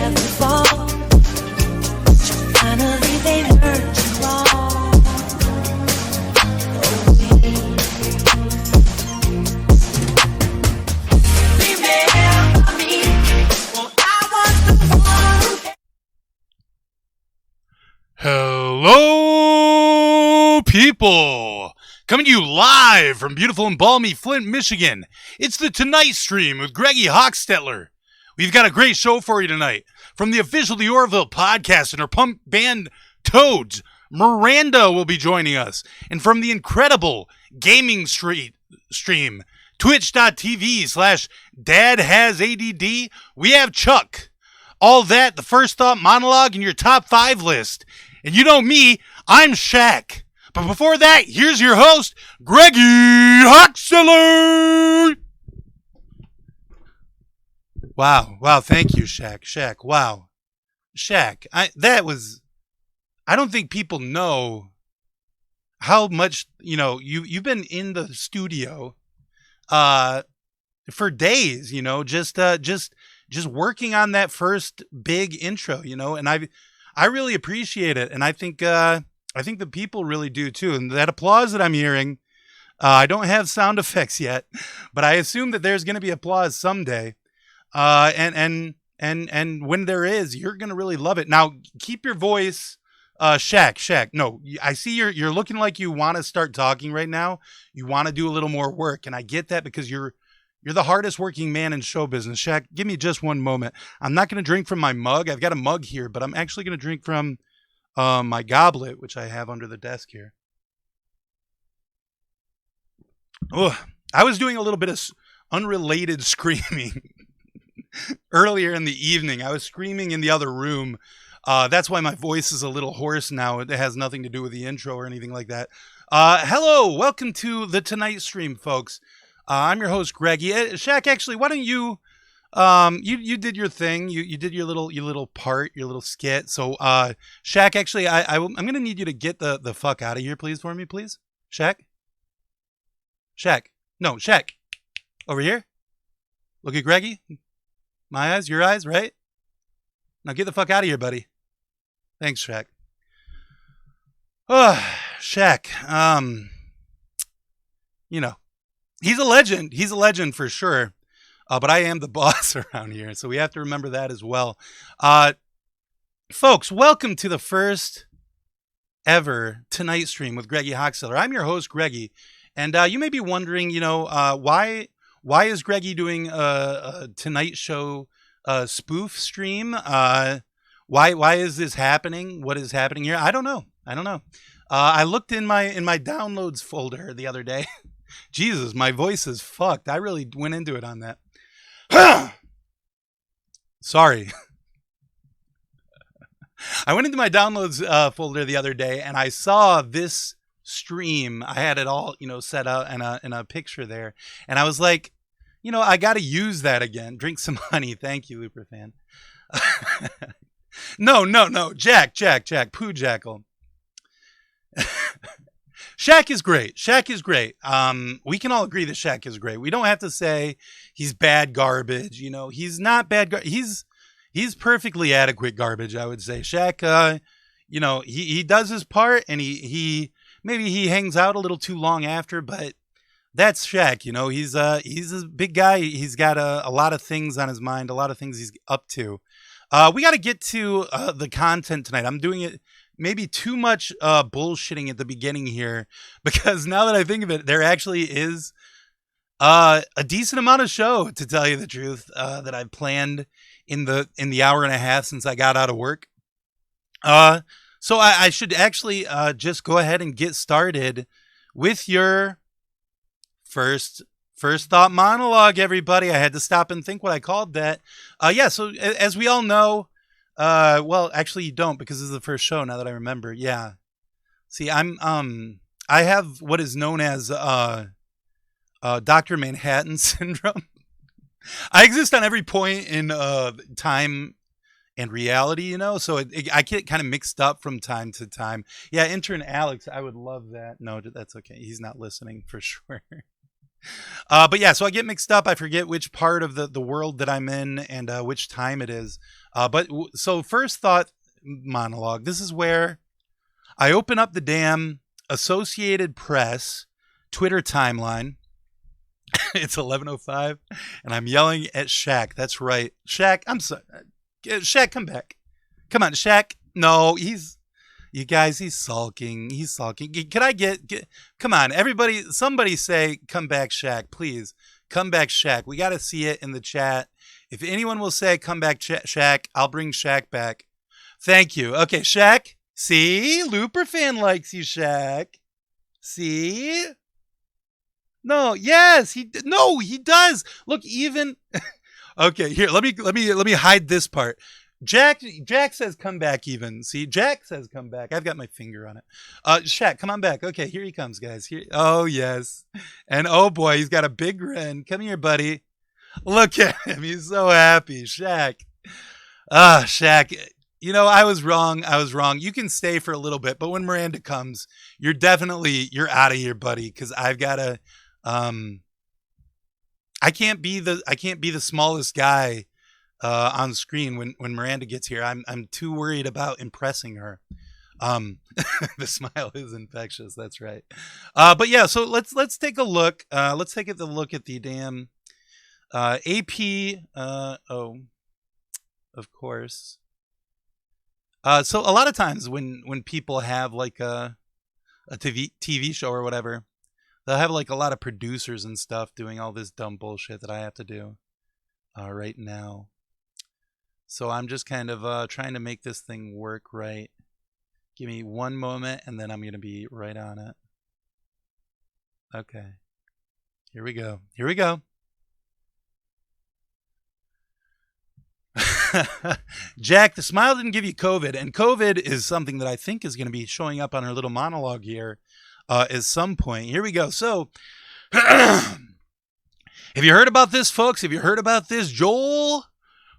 never fall. Finally they learn to crawl away. Remember me, well, I was the one. Hello, people! Coming to you live from beautiful and balmy Flint, Michigan. It's the Tonight Stream with Greggy Hockstetler. We've got a great show for you tonight. From the official The Orville podcast and her punk band Toads, Miranda will be joining us. And from the incredible gaming stream, twitch.tv/dadhasadd, we have Chuck. All that, the first thought monologue, and your top 5 list. And you know me, I'm Shaq. But before that, here's your host, Greggy Hockstetler. Wow, thank you, Shaq. Wow. Shaq, I don't think people know how much, you've been in the studio for days, just working on that first big intro, and I really appreciate it, and I think the people really do too. And that applause that I'm hearing, I don't have sound effects yet, but I assume that there's going to be applause someday. And when there is, you're going to really love it. Now, keep your voice, Shaq. No, I see you're looking like you want to start talking right now. You want to do a little more work, and I get that because you're the hardest working man in show business. Shaq, give me just one moment. I'm not going to drink from my mug. I've got a mug here, but I'm actually going to drink from my goblet, which I have under the desk here. Oh, I was doing a little bit of unrelated screaming earlier in the evening. I was screaming in the other room. That's why my voice is a little hoarse now. It has nothing to do with the intro or anything like that. Hello, welcome to the Tonight Stream, folks. I'm your host, Greggy. Shaq, actually, why don't you, you did your thing. You did your little part, your little skit. So, Shaq, actually, I'm going to need you to get the fuck out of here, please, for me, please. Shaq? No, Shaq. Over here. Look at Greggy. My eyes, your eyes, right? Now get the fuck out of here, buddy. Thanks, Shaq. Oh, Shaq. He's a legend. He's a legend for sure. But I am the boss around here, so we have to remember that as well. Folks, welcome to the first ever Tonight Stream with Greggy Hockstetler. I'm your host, Greggy, and you may be wondering, why is Greggy doing a Tonight Show spoof stream? Why is this happening? What is happening here? I don't know. I looked in my downloads folder the other day. Jesus, my voice is fucked. I really went into it on that. Sorry. I went into my downloads folder the other day and I saw this stream. I had it all, set out in a picture there. And I was like, I got to use that again. Drink some honey. Thank you, Looper fan. No. Jack. Pooh Jackal. Shaq is great. We can all agree that Shaq is great. We don't have to say he's bad garbage. He's not bad. He's perfectly adequate garbage, I would say. Shaq, he does his part, and he maybe he hangs out a little too long after, but that's Shaq. He's a big guy. He's got a lot of things on his mind, a lot of things he's up to. We got to get to the content tonight. I'm doing it maybe too much bullshitting at the beginning here, because now that I think of it, there actually is a decent amount of show, to tell you the truth, that I've planned in the hour and a half since I got out of work. So I should actually just go ahead and get started with your first thought monologue, everybody. I had to stop and think what I called that. So as we all know, well, actually you don't, because this is the first show now that I remember. Yeah. See, I have what is known as Dr. Manhattan syndrome. I exist on every point in time and reality, so I get kind of mixed up from time to time. Yeah, intern Alex, I would love that. No, that's okay. He's not listening for sure. But yeah, so I get mixed up. I forget which part of the world that I'm in and which time it is. So first thought monologue. This is where I open up the damn Associated Press Twitter timeline. It's 11:05, and I'm yelling at Shaq. That's right, Shaq. I'm sorry, Shaq. Come back. Come on, Shaq. No, you guys. He's sulking. He's sulking. Can I get? Come on, everybody. Somebody say, "Come back, Shaq." Please, come back, Shaq. We got to see it in the chat. If anyone will say, "Come back, Shaq," I'll bring Shaq back. Thank you. Okay, Shaq. See, Looper fan likes you, Shaq. See. No, yes, he does. Look, even okay, here, let me hide this part. Jack says come back even. See, Jack says come back. I've got my finger on it. Shaq, come on back. Okay, here he comes, guys. Here. Oh, yes. And oh boy, he's got a big grin. Come here, buddy. Look at him. He's so happy. Shaq. Shaq. You know, I was wrong. You can stay for a little bit, but when Miranda comes, you're out of here, buddy, cuz I've got to I can't be the smallest guy on screen when Miranda gets here. I'm too worried about impressing her. The smile is infectious. That's right. But yeah, so let's take a look. Let's take a look at the damn AP. Of course. So a lot of times when people have like a TV show or whatever, they'll have like a lot of producers and stuff doing all this dumb bullshit that I have to do right now. So I'm just kind of trying to make this thing work right. Give me one moment and then I'm going to be right on it. Okay. Here we go. Jack, the smile didn't give you COVID, and COVID is something that I think is going to be showing up on our little monologue here at some point. Here we go. So, have you heard about this, folks? Have you heard about this? Joe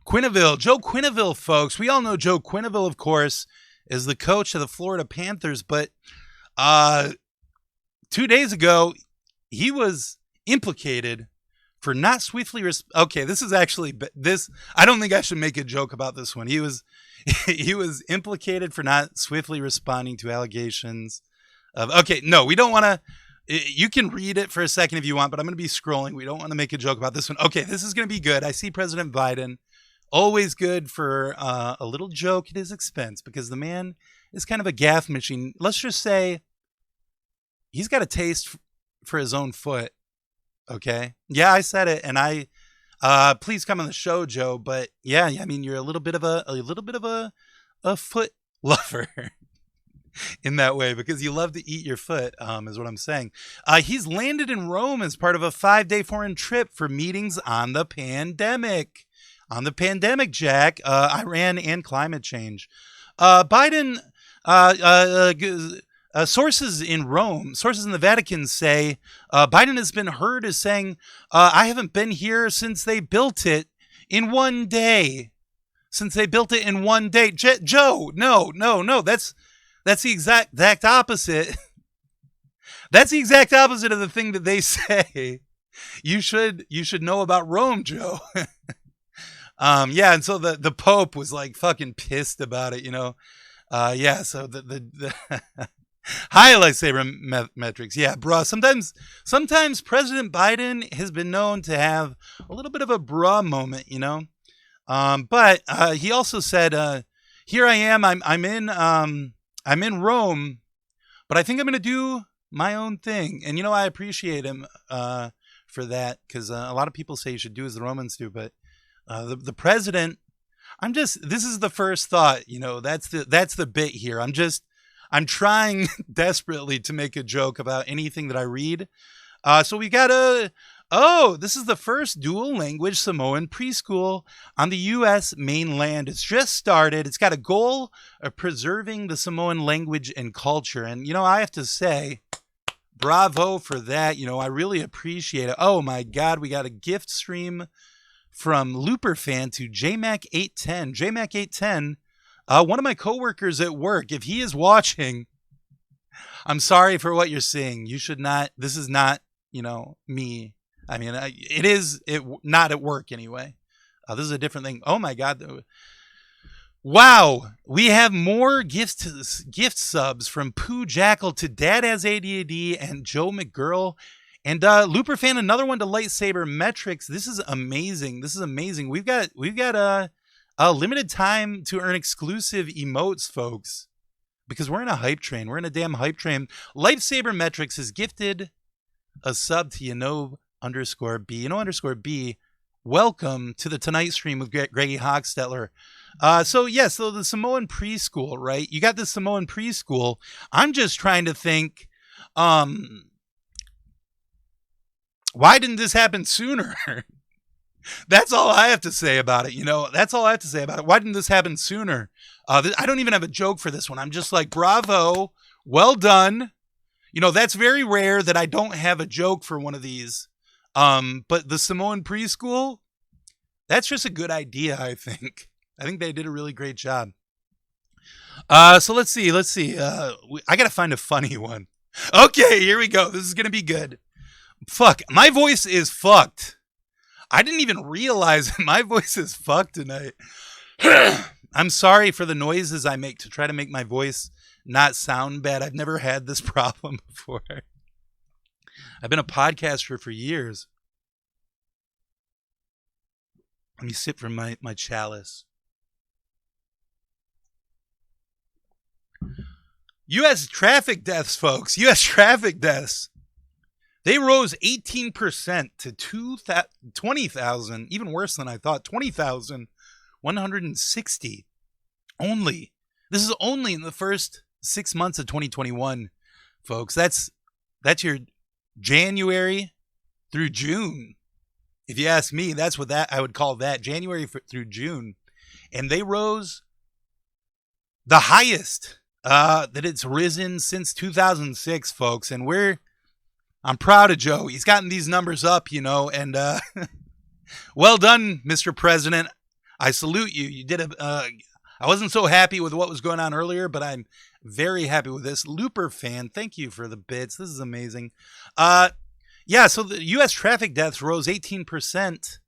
Quenneville, folks. We all know Joe Quenneville, of course, is the coach of the Florida Panthers, but 2 days ago, he was implicated for not swiftly okay, this is actually this. I don't think I should make a joke about this one. He was implicated for not swiftly responding to allegations of. Okay, no, we don't want to. You can read it for a second if you want, but I'm going to be scrolling. We don't want to make a joke about this one. Okay, this is going to be good. I see President Biden. Always good for a little joke at his expense because the man is kind of a gaffe machine. Let's just say he's got a taste for his own foot. Okay. Yeah, I said it, and please come on the show, Joe. But yeah, I mean, you're a little bit of a foot lover in that way because you love to eat your foot, is what I'm saying. He's landed in Rome as part of a 5-day foreign trip for meetings on the pandemic. Jack, Iran and climate change. Biden, sources in the Vatican say Biden has been heard as saying, I haven't been here since they built it in 1 day. Joe, no. That's the exact opposite. That's the exact opposite of the thing that they say. You should know about Rome, Joe. Yeah, and so the Pope was like fucking pissed about it, you know. Yeah, so the high lightsaber metrics. Yeah, bruh. Sometimes President Biden has been known to have a little bit of a bruh moment, you know. But he also said, "Here I am. I'm in Rome, but I think I'm going to do my own thing." And you know, I appreciate him for that because a lot of people say you should do as the Romans do, but the president. This is the first thought, you know. That's the bit here. I'm trying desperately to make a joke about anything that I read. So we got this is the first dual language Samoan preschool on the U.S. mainland. It's just started. It's got a goal of preserving the Samoan language and culture. And, you know, I have to say, bravo for that. You know, I really appreciate it. Oh my God, we got a gift stream from Looper fan to JMac810. JMac810, one of my coworkers at work, if he is watching, I'm sorry for what you're seeing. You should not, this is not me. I mean, it is not at work anyway. This is a different thing. Oh my God. Wow. We have more gift subs from Pooh Jackal to Dad Has ADD and Joe McGurl. And Looper Fan, another one to Lightsaber Metrics. This is amazing. We've got a limited time to earn exclusive emotes, folks, because we're in a hype train. We're in a damn hype train. Lightsaber Metrics has gifted a sub to Yano_B. Yano_B. Welcome to the Tonight stream with Greggy Hockstetler. So the Samoan preschool, right? You got the Samoan preschool. I'm just trying to think, why didn't this happen sooner? That's all I have to say about it. That's all I have to say about it. Why didn't this happen sooner? I don't even have a joke for this one. I'm just like, bravo, well done. That's very rare that I don't have a joke for one of these. But the Samoan preschool, that's just a good idea, I think. I think they did a really great job. So let's see. I got to find a funny one. Okay, here we go. This is going to be good. Fuck, my voice is fucked. I didn't even realize my voice is fucked tonight. I'm sorry for the noises I make to try to make my voice not sound bad. I've never had this problem before. I've been a podcaster for years. Let me sip from my chalice. U.S. traffic deaths, folks. U.S. traffic deaths. They rose 18% to 20,000, even worse than I thought, 20,160 only. This is only in the first 6 months of 2021, folks. That's your January through June. If you ask me, that's what I would call that, January through June. And they rose the highest that it's risen since 2006, folks. And I'm proud of Joe. He's gotten these numbers up, and well done, Mr. President. I salute you. You did I wasn't so happy with what was going on earlier, but I'm very happy with this. Looper Fan, thank you for the bits. This is amazing. So the U.S. traffic deaths rose 18%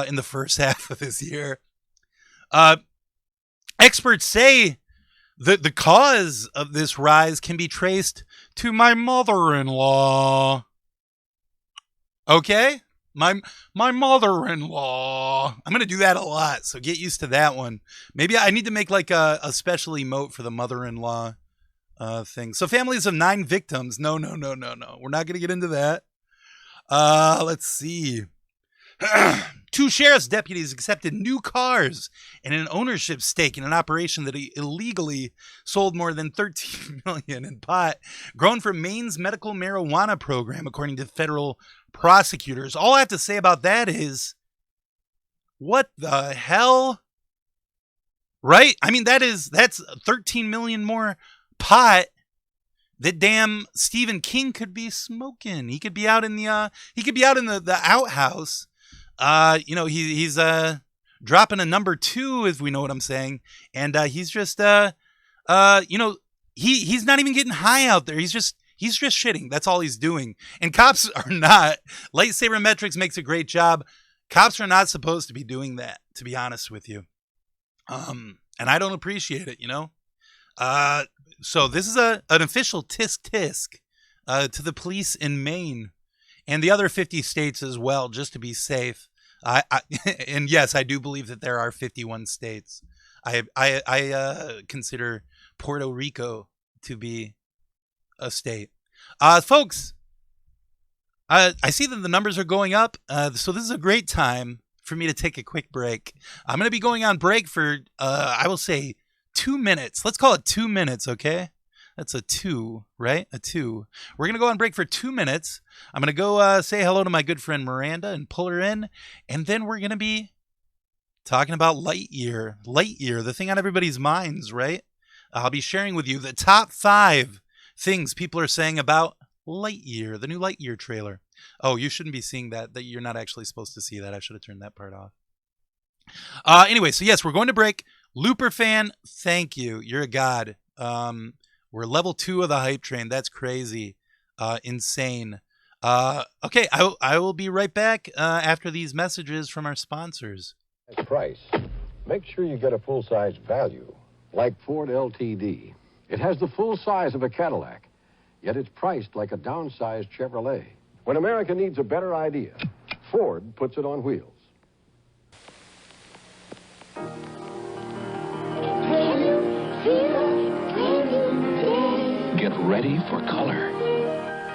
in the first half of this year. Experts say that the cause of this rise can be traced to my mother-in-law. Okay? My mother-in-law. I'm going to do that a lot, so get used to that one. Maybe I need to make like a special emote for the mother-in-law thing. So families of 9 victims. No. We're not going to get into that. Let's see. 2 sheriff's deputies accepted new cars and an ownership stake in an operation that illegally sold more than $13 million in pot grown from Maine's medical marijuana program, according to federal prosecutors. All I have to say about that is, what the hell? Right? I mean, that's 13 million more pot that damn Stephen King could be smoking. He could be out in the outhouse. He's dropping a number 2, if we know what I'm saying. And he's just he's not even getting high out there. He's just shitting. That's all he's doing. And cops are not. Lightsaber Metrics makes a great job. Cops are not supposed to be doing that, to be honest with you. And I don't appreciate it, So this is an official tisk to the police in Maine and the other 50 states as well, just to be safe. And yes, I do believe that there are 51 states. I consider Puerto Rico to be a state. Folks, I see that the numbers are going up, so this is a great time for me to take a quick break. I'm going to be going on break for, I will say, 2 minutes. Let's call it 2 minutes, okay? That's a 2, right? A 2. We're going to go on break for 2 minutes. I'm going to go say hello to my good friend Miranda and pull her in. And then we're going to be talking about Lightyear. Lightyear, the thing on everybody's minds, right? I'll be sharing with you the top 5 things people are saying about Lightyear, the new Lightyear trailer. Oh, you shouldn't be seeing that. You're not actually supposed to see that. I should have turned that part off. Anyway, so yes, we're going to break. Looper Fan, thank you. You're a god. We're level 2 of the hype train. That's crazy. Insane. Okay, I will be right back after these messages from our sponsors. Price. Make sure you get a full-size value, like Ford LTD. It has the full size of a Cadillac, yet it's priced like a downsized Chevrolet. When America needs a better idea, Ford puts it on wheels. Get ready for color.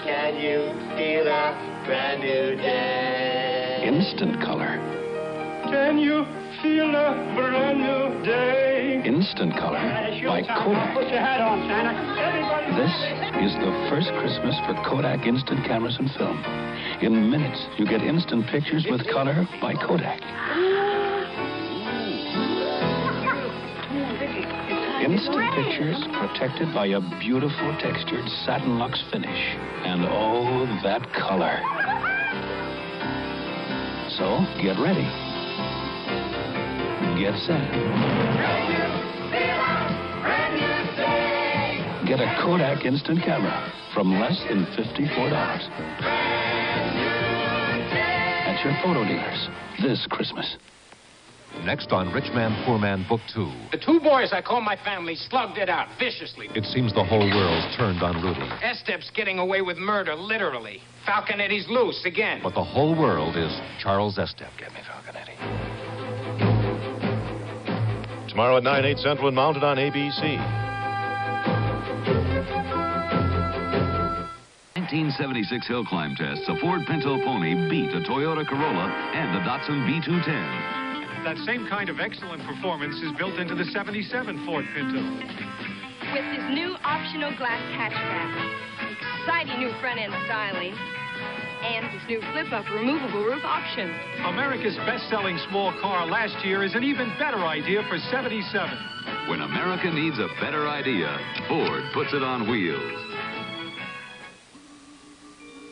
Can you feel a brand new day? Instant color. Can you feel a brand new day? Instant color by Kodak. Put your hat on, Santa. Everybody. This is the first Christmas for Kodak instant cameras and film. In minutes, you get instant pictures with color by Kodak. Instant pictures protected by a beautiful textured satin luxe finish. And oh, that color. So, get ready. Get set. Get a Kodak instant camera from less than $54. At your photo dealers this Christmas. Next on Rich Man, Poor Man, Book 2. The two boys I call my family slugged it out viciously. It seems the whole world's turned on Rudy. Estep's getting away with murder, literally. Falconetti's loose again. But the whole world is Charles Estep. Get me Falconetti. Tomorrow at 9, 8 Central and Mounted on ABC. 1976 hill climb tests, a Ford Pinto Pony beat a Toyota Corolla and a Datsun B210. That same kind of excellent performance is built into the 77 Ford Pinto. With his new optional glass hatchback, exciting new front-end styling, and his new flip-up removable roof option. America's best-selling small car last year is an even better idea for 77. When America needs a better idea, Ford puts it on wheels.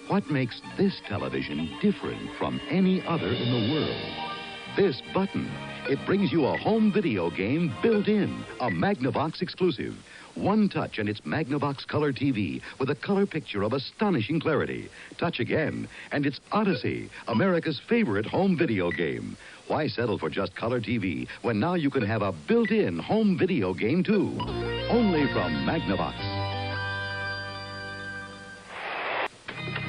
What makes this television different from any other in the world? This button. It brings you a home video game built in, a Magnavox exclusive. One touch and it's Magnavox Color TV with a color picture of astonishing clarity. Touch again and it's Odyssey, America's favorite home video game. Why settle for just Color TV when now you can have a built-in home video game too? Only from Magnavox.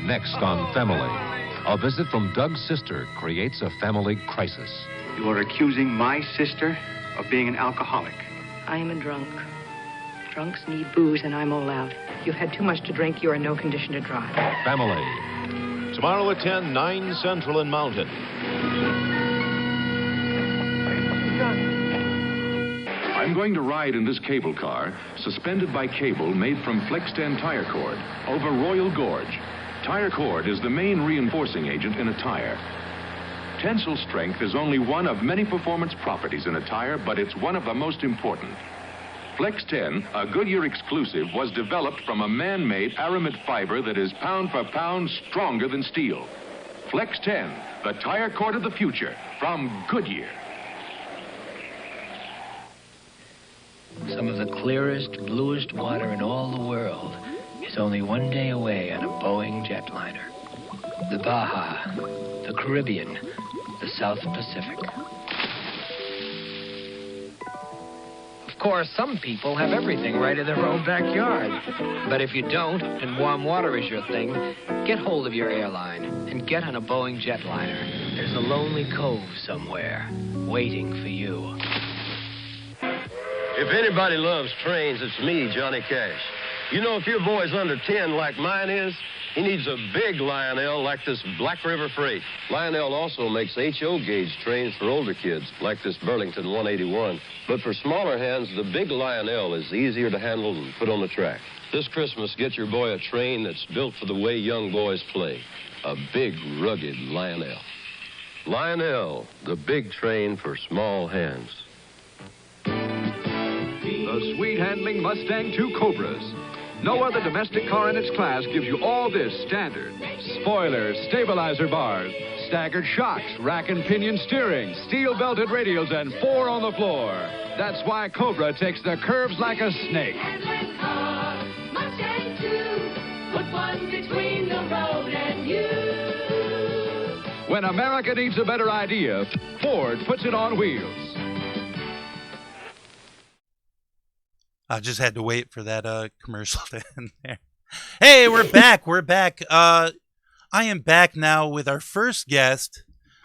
Next on Family. A visit from Doug's sister creates a family crisis. You are accusing my sister of being an alcoholic. I am a drunk. Drunks need booze, and I'm all out. You've had too much to drink. You're in no condition to drive. Family. Tomorrow at 10, 9 Central and Mountain. I'm going to ride in this cable car, suspended by cable made from Flex 10 tire cord, over Royal Gorge. Tire cord is the main reinforcing agent in a tire. Tensile strength is only one of many performance properties in a tire, but it's one of the most important. Flex 10, a Goodyear exclusive, was developed from a man-made aramid fiber that is pound for pound stronger than steel. Flex 10, the tire cord of the future, from Goodyear. Some of the clearest, bluest water in all the world is only one day away on a Boeing jetliner. The Baja, the Caribbean, the South Pacific. Of course, some people have everything right in their own backyard. But if you don't, and warm water is your thing, get hold of your airline and get on a Boeing jetliner. There's a lonely cove somewhere waiting for you. If anybody loves trains, it's me, Johnny Cash. You know, if your boy's under 10 like mine is, he needs a big Lionel like this Black River Freight. Lionel also makes HO gauge trains for older kids, like this Burlington 181. But for smaller hands, the big Lionel is easier to handle and put on the track. This Christmas, get your boy a train that's built for the way young boys play. A big, rugged Lionel. Lionel, the big train for small hands. The sweet-handling Mustang 2 Cobras. No other domestic car in its class gives you all this standard. Spoilers, stabilizer bars, staggered shocks, rack and pinion steering, steel-belted radials, and 4 on the floor. That's why Cobra takes the curves like a snake. Mustang 2, put one between the road and you. When America needs a better idea, Ford puts it on wheels. I just had to wait for that commercial to end there. Hey, we're back. We're back. I am back now with our first guest.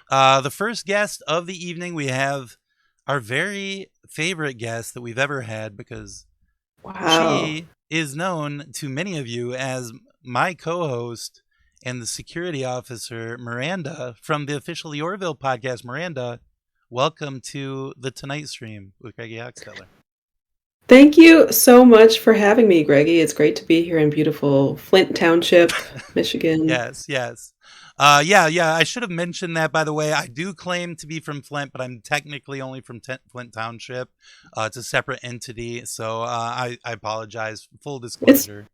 The first guest of the evening. We have our very favorite guest that we've ever had because she is known to many of you as my co-host and the security officer, Miranda, from the official The Orville podcast. Miranda, welcome to the Tonight Stream with Greggy Hockstetler. Thank you so much for having me, Greggy. It's great to be here in beautiful Flint Township, Michigan. Yes. Yeah. I should have mentioned that, by the way. I do claim to be from Flint, but I'm technically only from Flint Township. It's a separate entity, so I apologize. Full disclosure.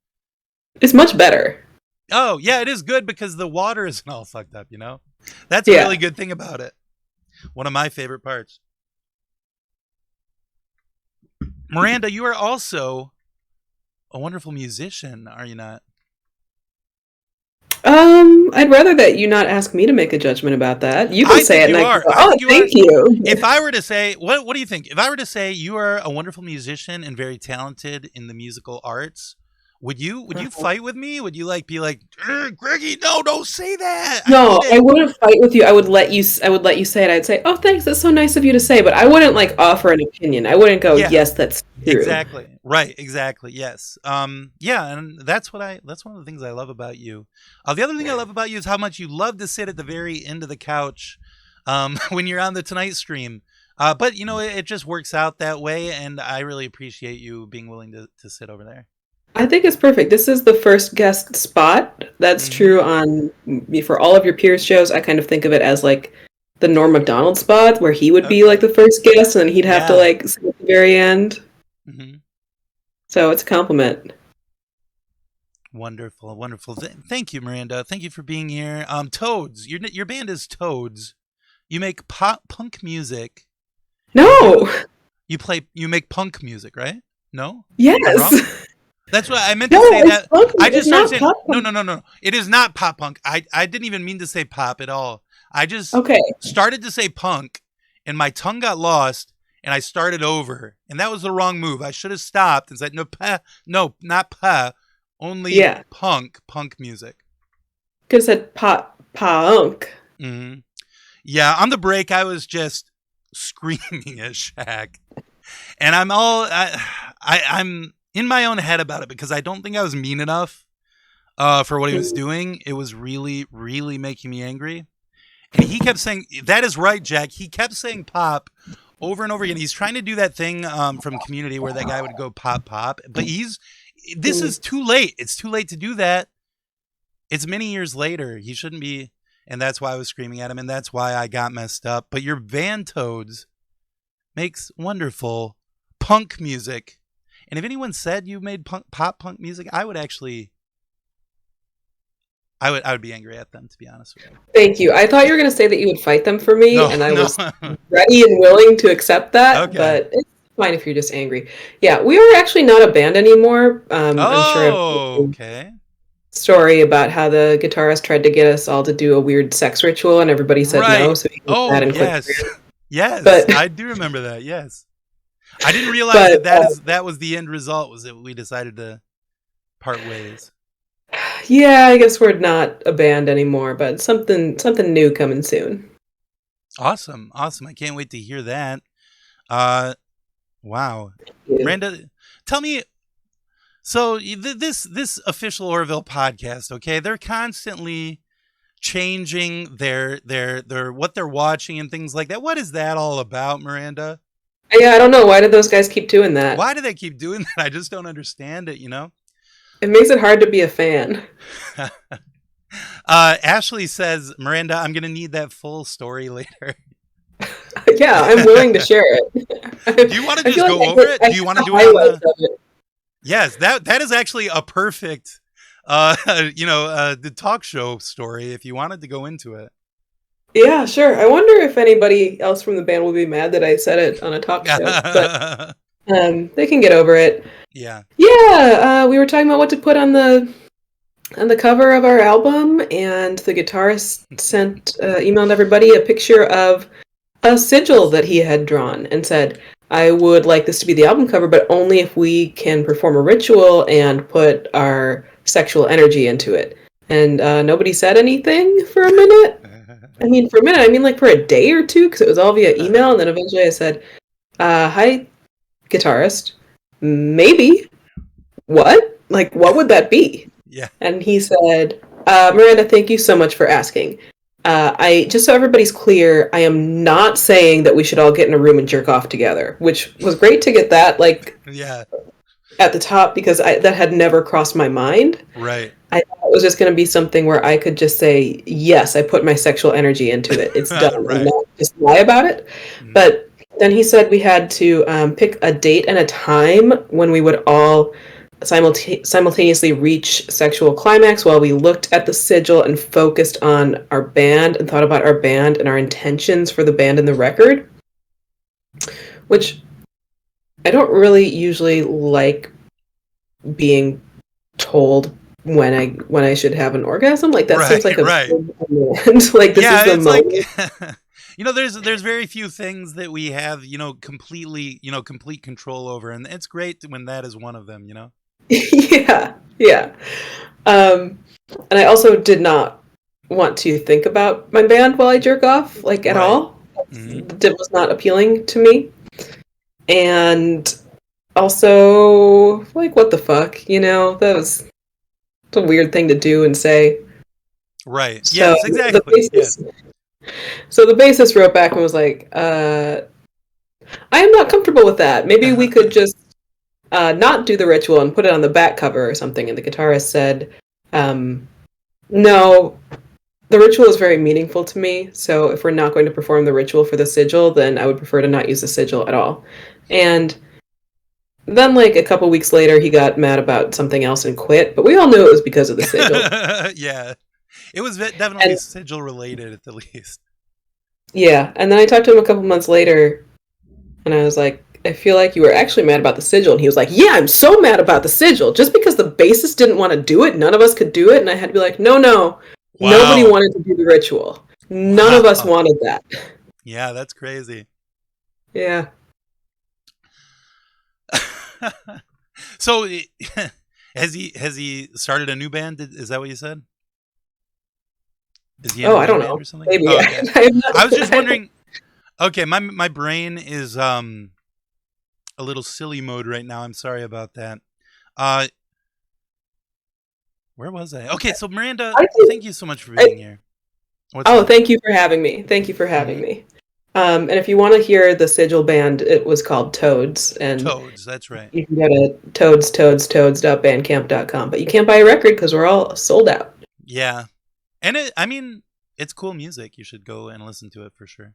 It's much better. Oh, yeah, it is good because the water isn't all fucked up, you know? That's a really good thing about it. One of my favorite parts. Miranda, you are also a wonderful musician, are you not? I'd rather that you not ask me to make a judgment about that. You can say it. Thank you. If I were to say, what do you think? If I were to say you are a wonderful musician and very talented in the musical arts, would you fight with me? Would you be like, Greggy, no, don't say that. No, I wouldn't fight with you. I would let you say it. I'd say, oh, thanks, that's so nice of you to say. But I wouldn't offer an opinion. I wouldn't go, yes, that's true. Exactly. Right. Exactly. Yes. Yeah, and that's one of the things I love about you. The other thing I love about you is how much you love to sit at the very end of the couch when you're on the Tonight Stream. But it just works out that way, and I really appreciate you being willing to sit over there. I think it's perfect. This is the first guest spot. That's true for all of your peers shows. I kind of think of it as the Norm Macdonald spot where he would be the first guest and then he'd have to sit at the very end. Mm-hmm. So it's a compliment. Wonderful. Thank you, Miranda. Thank you for being here. Toads. Your band is Toads. You make punk music. No. You make punk music, right? No? Yes. That's what I meant to say. That I just started saying no. It is not pop punk. I didn't even mean to say pop at all. I just started to say punk, and my tongue got lost, and I started over, and that was the wrong move. I should have stopped and said no, not pa, only punk music. Could have said punk. Mm-hmm. Yeah, on the break, I was just screaming at Shaq, and I'm in my own head about it because I don't think I was mean enough for what he was doing. It was really, really making me angry. And he kept saying, that is right, Jack. He kept saying pop over and over again. He's trying to do that thing from Community where that guy would go pop. But this is too late. It's too late to do that. It's many years later. He shouldn't be. And that's why I was screaming at him. And that's why I got messed up. But your band Toads makes wonderful punk music. And if anyone said you made pop punk music, I would be angry at them, to be honest with you. Thank you. I thought you were going to say that you would fight them for me, and I was ready and willing to accept that. Okay. But it's fine if you're just angry. Yeah, we are actually not a band anymore. I'm sure. Okay. Story about how the guitarist tried to get us all to do a weird sex ritual, and everybody said no. So he that and yes, but I do remember that. Yes. I didn't realize that was the end result, was that we decided to part ways. Yeah, I guess we're not a band anymore, but something new coming soon. Awesome. I can't wait to hear that. Wow. Miranda, tell me, so this official Orville podcast, okay, they're constantly changing their what they're watching and things like that. What is that all about, Miranda? Yeah, I don't know. Why did those guys keep doing that? Why do they keep doing that? I just don't understand it, It makes it hard to be a fan. Ashley says, Miranda, I'm going to need that full story later. Yeah, I'm willing to share it. Do you want to just go over it? Do you want to do it? Yes, that is actually a perfect, the talk show story if you wanted to go into it. Yeah, sure. I wonder if anybody else from the band will be mad that I said it on a talk show. But they can get over it. Yeah. Yeah, we were talking about what to put on the and the cover of our album, and the guitarist emailed everybody a picture of a sigil that he had drawn and said, I would like this to be the album cover, but only if we can perform a ritual and put our sexual energy into it. And nobody said anything for a minute. I mean, for a minute, I mean like for a day or two, because it was all via email, and then eventually I said, hi, guitarist, maybe. What? Like, what would that be? Yeah. And he said, Miranda, thank you so much for asking. Just so everybody's clear, I am not saying that we should all get in a room and jerk off together, which was great to get that, like, yeah, at the top, because that had never crossed my mind. Right. I thought it was just going to be something where I could just say, yes, I put my sexual energy into it. It's done. Right. And not just lie about it. Mm-hmm. But then he said we had to pick a date and a time when we would all simultaneously reach sexual climax while we looked at the sigil and focused on our band and thought about our band and our intentions for the band and the record, which I don't really usually like being told when I should have an orgasm. Like that seems like a like this is the moment. Like you know, there's very few things that we have, complete control over, and it's great when that is one of them, you know. yeah. And I also did not want to think about my band while I jerk off, like at all. Mm-hmm. It was not appealing to me. And also, like, what the fuck, that was a weird thing to do and say. Right. So yes, exactly. So the bassist wrote back and was like, I am not comfortable with that. Maybe we could just not do the ritual and put it on the back cover or something. And the guitarist said, no, the ritual is very meaningful to me. So if we're not going to perform the ritual for the sigil, then I would prefer to not use the sigil at all. And then, like, a couple weeks later, he got mad about something else and quit. But we all knew it was because of the sigil. Yeah. It was definitely sigil related at the least. Yeah. And then I talked to him a couple months later, and I was like, I feel like you were actually mad about the sigil. And he was like, yeah, I'm so mad about the sigil. Just because the bassist didn't want to do it, none of us could do it. And I had to be like, no. Wow. Nobody wanted to do the ritual. None of us wanted that. Yeah, that's crazy. Yeah. So has he started a new band? Is that what you said? Is he in I don't know. Or something? Maybe. Oh, okay. I was just wondering. Okay, my brain is a little silly mode right now. I'm sorry about that. Where was I? Okay, so Miranda, thank you so much for being here. Thank you for having me. Thank you for having me. And if you want to hear the sigil band, it was called Toads. And Toads, that's right. You can go to toads.bandcamp.com, but you can't buy a record because we're all sold out. Yeah, and it's cool music. You should go and listen to it for sure.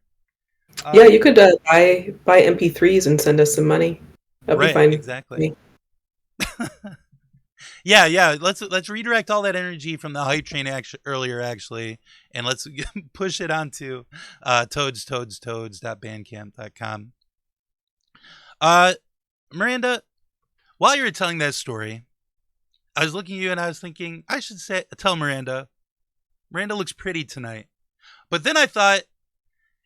Yeah, you could buy MP3s and send us some money. That'd be fine. Exactly. Yeah. Let's redirect all that energy from the hype train earlier, actually, and let's push it onto toads.bandcamp.com. Miranda, while you were telling that story, I was looking at you and I was thinking I should tell Miranda looks pretty tonight. But then I thought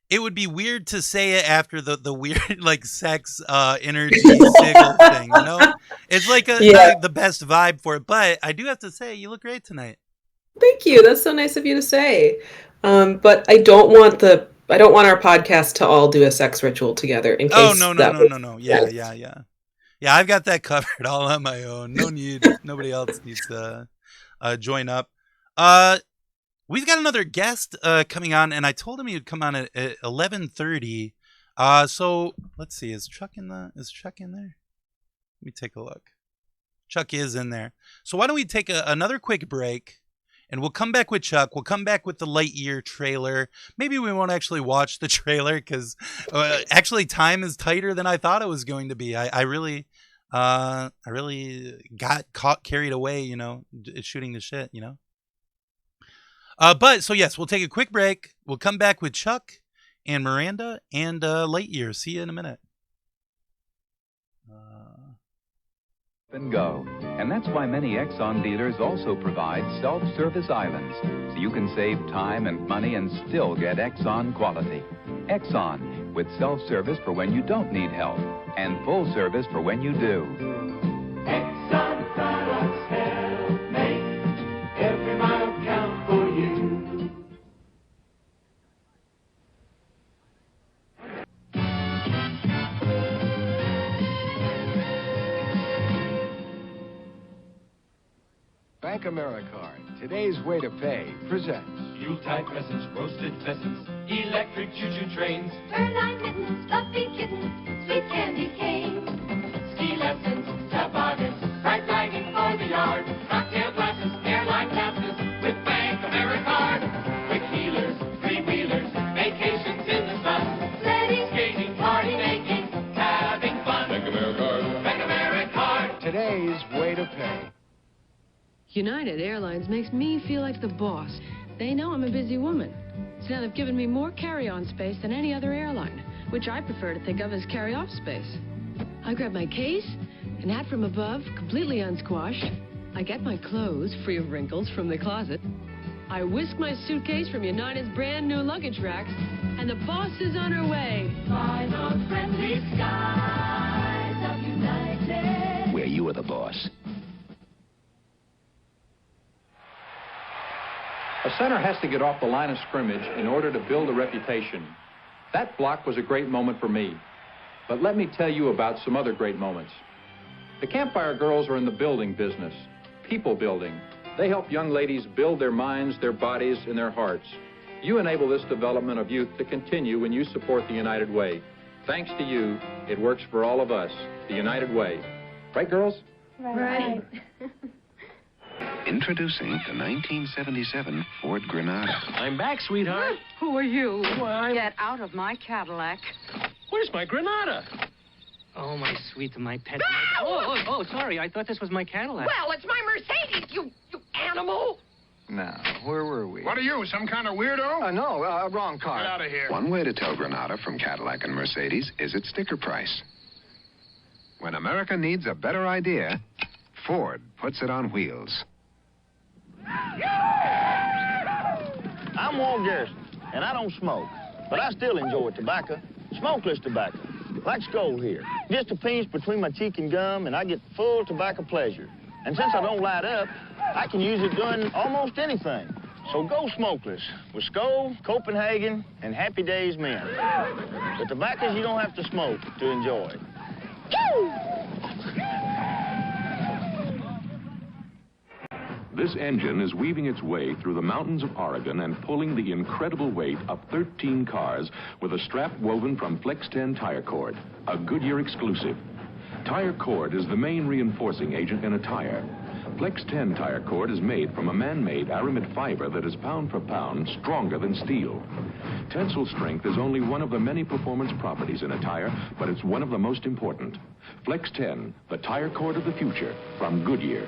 it would be weird to say it after the weird like sex energy sigil thing, you know? It's like not the best vibe for it, but I do have to say you look great tonight. Thank you. That's so nice of you to say. But I don't want our podcast to all do a sex ritual together in case. Oh no. Yeah. Yeah, I've got that covered all on my own. No need. Nobody else needs to join up. We've got another guest coming on, and I told him he would come on at 11:30. So let's see. Is Chuck in there? Let me take a look. Chuck is in there. So why don't we take another quick break, and we'll come back with Chuck. We'll come back with the Lightyear trailer. Maybe we won't actually watch the trailer because actually time is tighter than I thought it was going to be. I really got carried away, shooting the shit, But so yes, we'll take a quick break. We'll come back with Chuck and Miranda and Lightyear. See you in a minute. And go. And that's why many Exxon dealers also provide self-service islands, so you can save time and money and still get Exxon quality. Exxon, with self-service for when you don't need help, and full service for when you do. Exxon products help make every mile count for you. Bank AmeriCard, today's way to pay, presents Yuletide presents, roasted pheasants, electric choo-choo trains, Fur-lined mittens, fluffy kittens, sweet candy canes, ski lessons, toboggans, bright lighting for the yard, cocktail glasses, airline passes with Bank AmeriCard. Quick healers, three-wheelers, vacations in the sun, sledding, skating, party making, having fun. Bank AmeriCard. Bank AmeriCard. today's way to pay. United Airlines makes me feel like the boss. They know I'm a busy woman. So now they've given me more carry-on space than any other airline, which I prefer to think of as carry-off space. I grab my case, an hat from above, completely unsquashed. I get my clothes, free of wrinkles, from the closet. I whisk my suitcase from United's brand new luggage racks, and the boss is on her way. by the friendly skies of United. Where you are the boss. A center has to get off the line of scrimmage in order to build a reputation. That block was a great moment for me. But let me tell you about some other great moments. The Campfire Girls are in the building business, people building. They help young ladies build their minds, their bodies, and their hearts. You enable this development of youth to continue when you support the United Way. Thanks to you, it works for all of us, the United Way. Right, girls? Right. Introducing the 1977 Ford Granada. I'm back, sweetheart. Who are you? Why, Get out of my Cadillac. where's my Granada? Oh, my sweet, my pet. Oh, sorry. I thought this was my Cadillac. Well, it's my Mercedes, you animal. Now, where were we? What are you, some kind of weirdo? No, wrong car. Get out of here. One way to tell Granada from Cadillac and Mercedes is its sticker price. When America needs a better idea, Ford puts it on wheels. I'm Walt Garrison, and I don't smoke, but I still enjoy tobacco, smokeless tobacco, like Skoal here. Just a pinch between my cheek and gum, and I get full tobacco pleasure. And since I don't light up, I can use it doing almost anything. So go smokeless with Skoal, Copenhagen, and Happy Days Men. The tobaccos you don't have to smoke to enjoy. This engine is weaving its way through the mountains of Oregon and pulling the incredible weight of 13 cars with a strap woven from Flex 10 tire cord, a Goodyear exclusive. Tire cord is the main reinforcing agent in a tire. Flex 10 tire cord is made from a man-made aramid fiber that is pound for pound stronger than steel. Tensile strength is only one of the many performance properties in a tire, but it's one of the most important. Flex 10, the tire cord of the future, from Goodyear.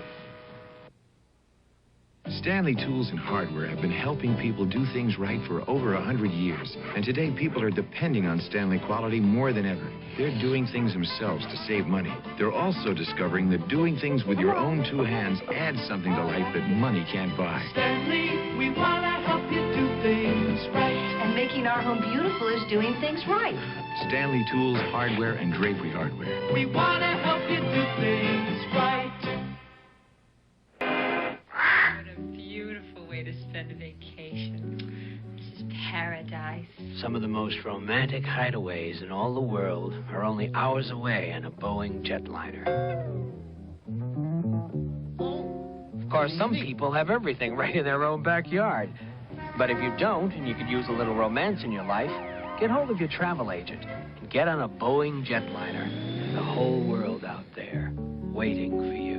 Stanley Tools and Hardware have been helping people do things right for over 100 years. And today, people are depending on Stanley quality more than ever. They're doing things themselves to save money. They're also discovering that doing things with your own two hands adds something to life that money can't buy. Stanley, we want to help you do things right. And making our home beautiful is doing things right. Stanley Tools, Hardware, and Drapery Hardware. We want to help you do things right. To spend a vacation. This is paradise. Some of the most romantic hideaways in all the world are only hours away on a Boeing jetliner. Of course, some people have everything right in their own backyard. But if you don't, and you could use a little romance in your life, get hold of your travel agent and get on a Boeing jetliner. The whole world out there waiting for you.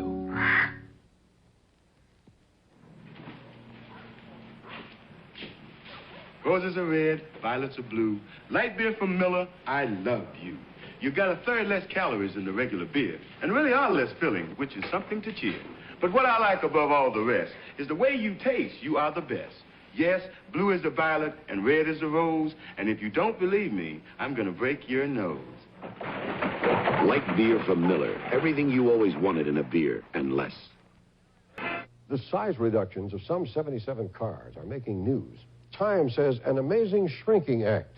Roses are red, violets are blue. Light beer from Miller, I love you. You got a third less calories than the regular beer, and really are less filling, which is something to cheer. But what I like above all the rest is the way you taste. You are the best. Yes, blue is the violet and red is the rose, and if you don't believe me, I'm gonna break your nose. Light beer from Miller. Everything you always wanted in a beer, and less. The size reductions of some 77 cars are making news. Time says an amazing shrinking act.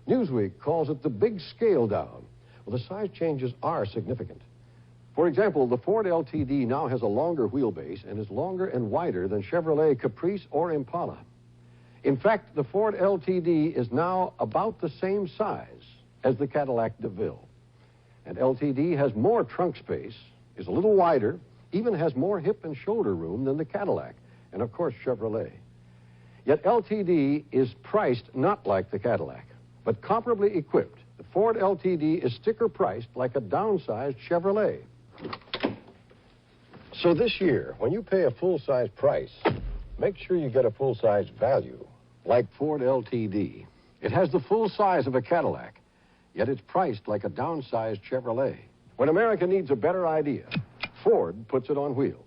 Newsweek calls it the big scale down. Well, the size changes are significant. For example, the Ford LTD now has a longer wheelbase and is longer and wider than Chevrolet Caprice or Impala. In fact, the Ford LTD is now about the same size as the Cadillac DeVille. And LTD has more trunk space, is a little wider, even has more hip and shoulder room than the Cadillac, and of course Chevrolet. Yet LTD is priced not like the Cadillac, but comparably equipped. The Ford LTD is sticker priced like a downsized Chevrolet. So this year, when you pay a full-size price, make sure you get a full-size value, like Ford LTD. It has the full size of a Cadillac, yet it's priced like a downsized Chevrolet. When America needs a better idea, Ford puts it on wheels.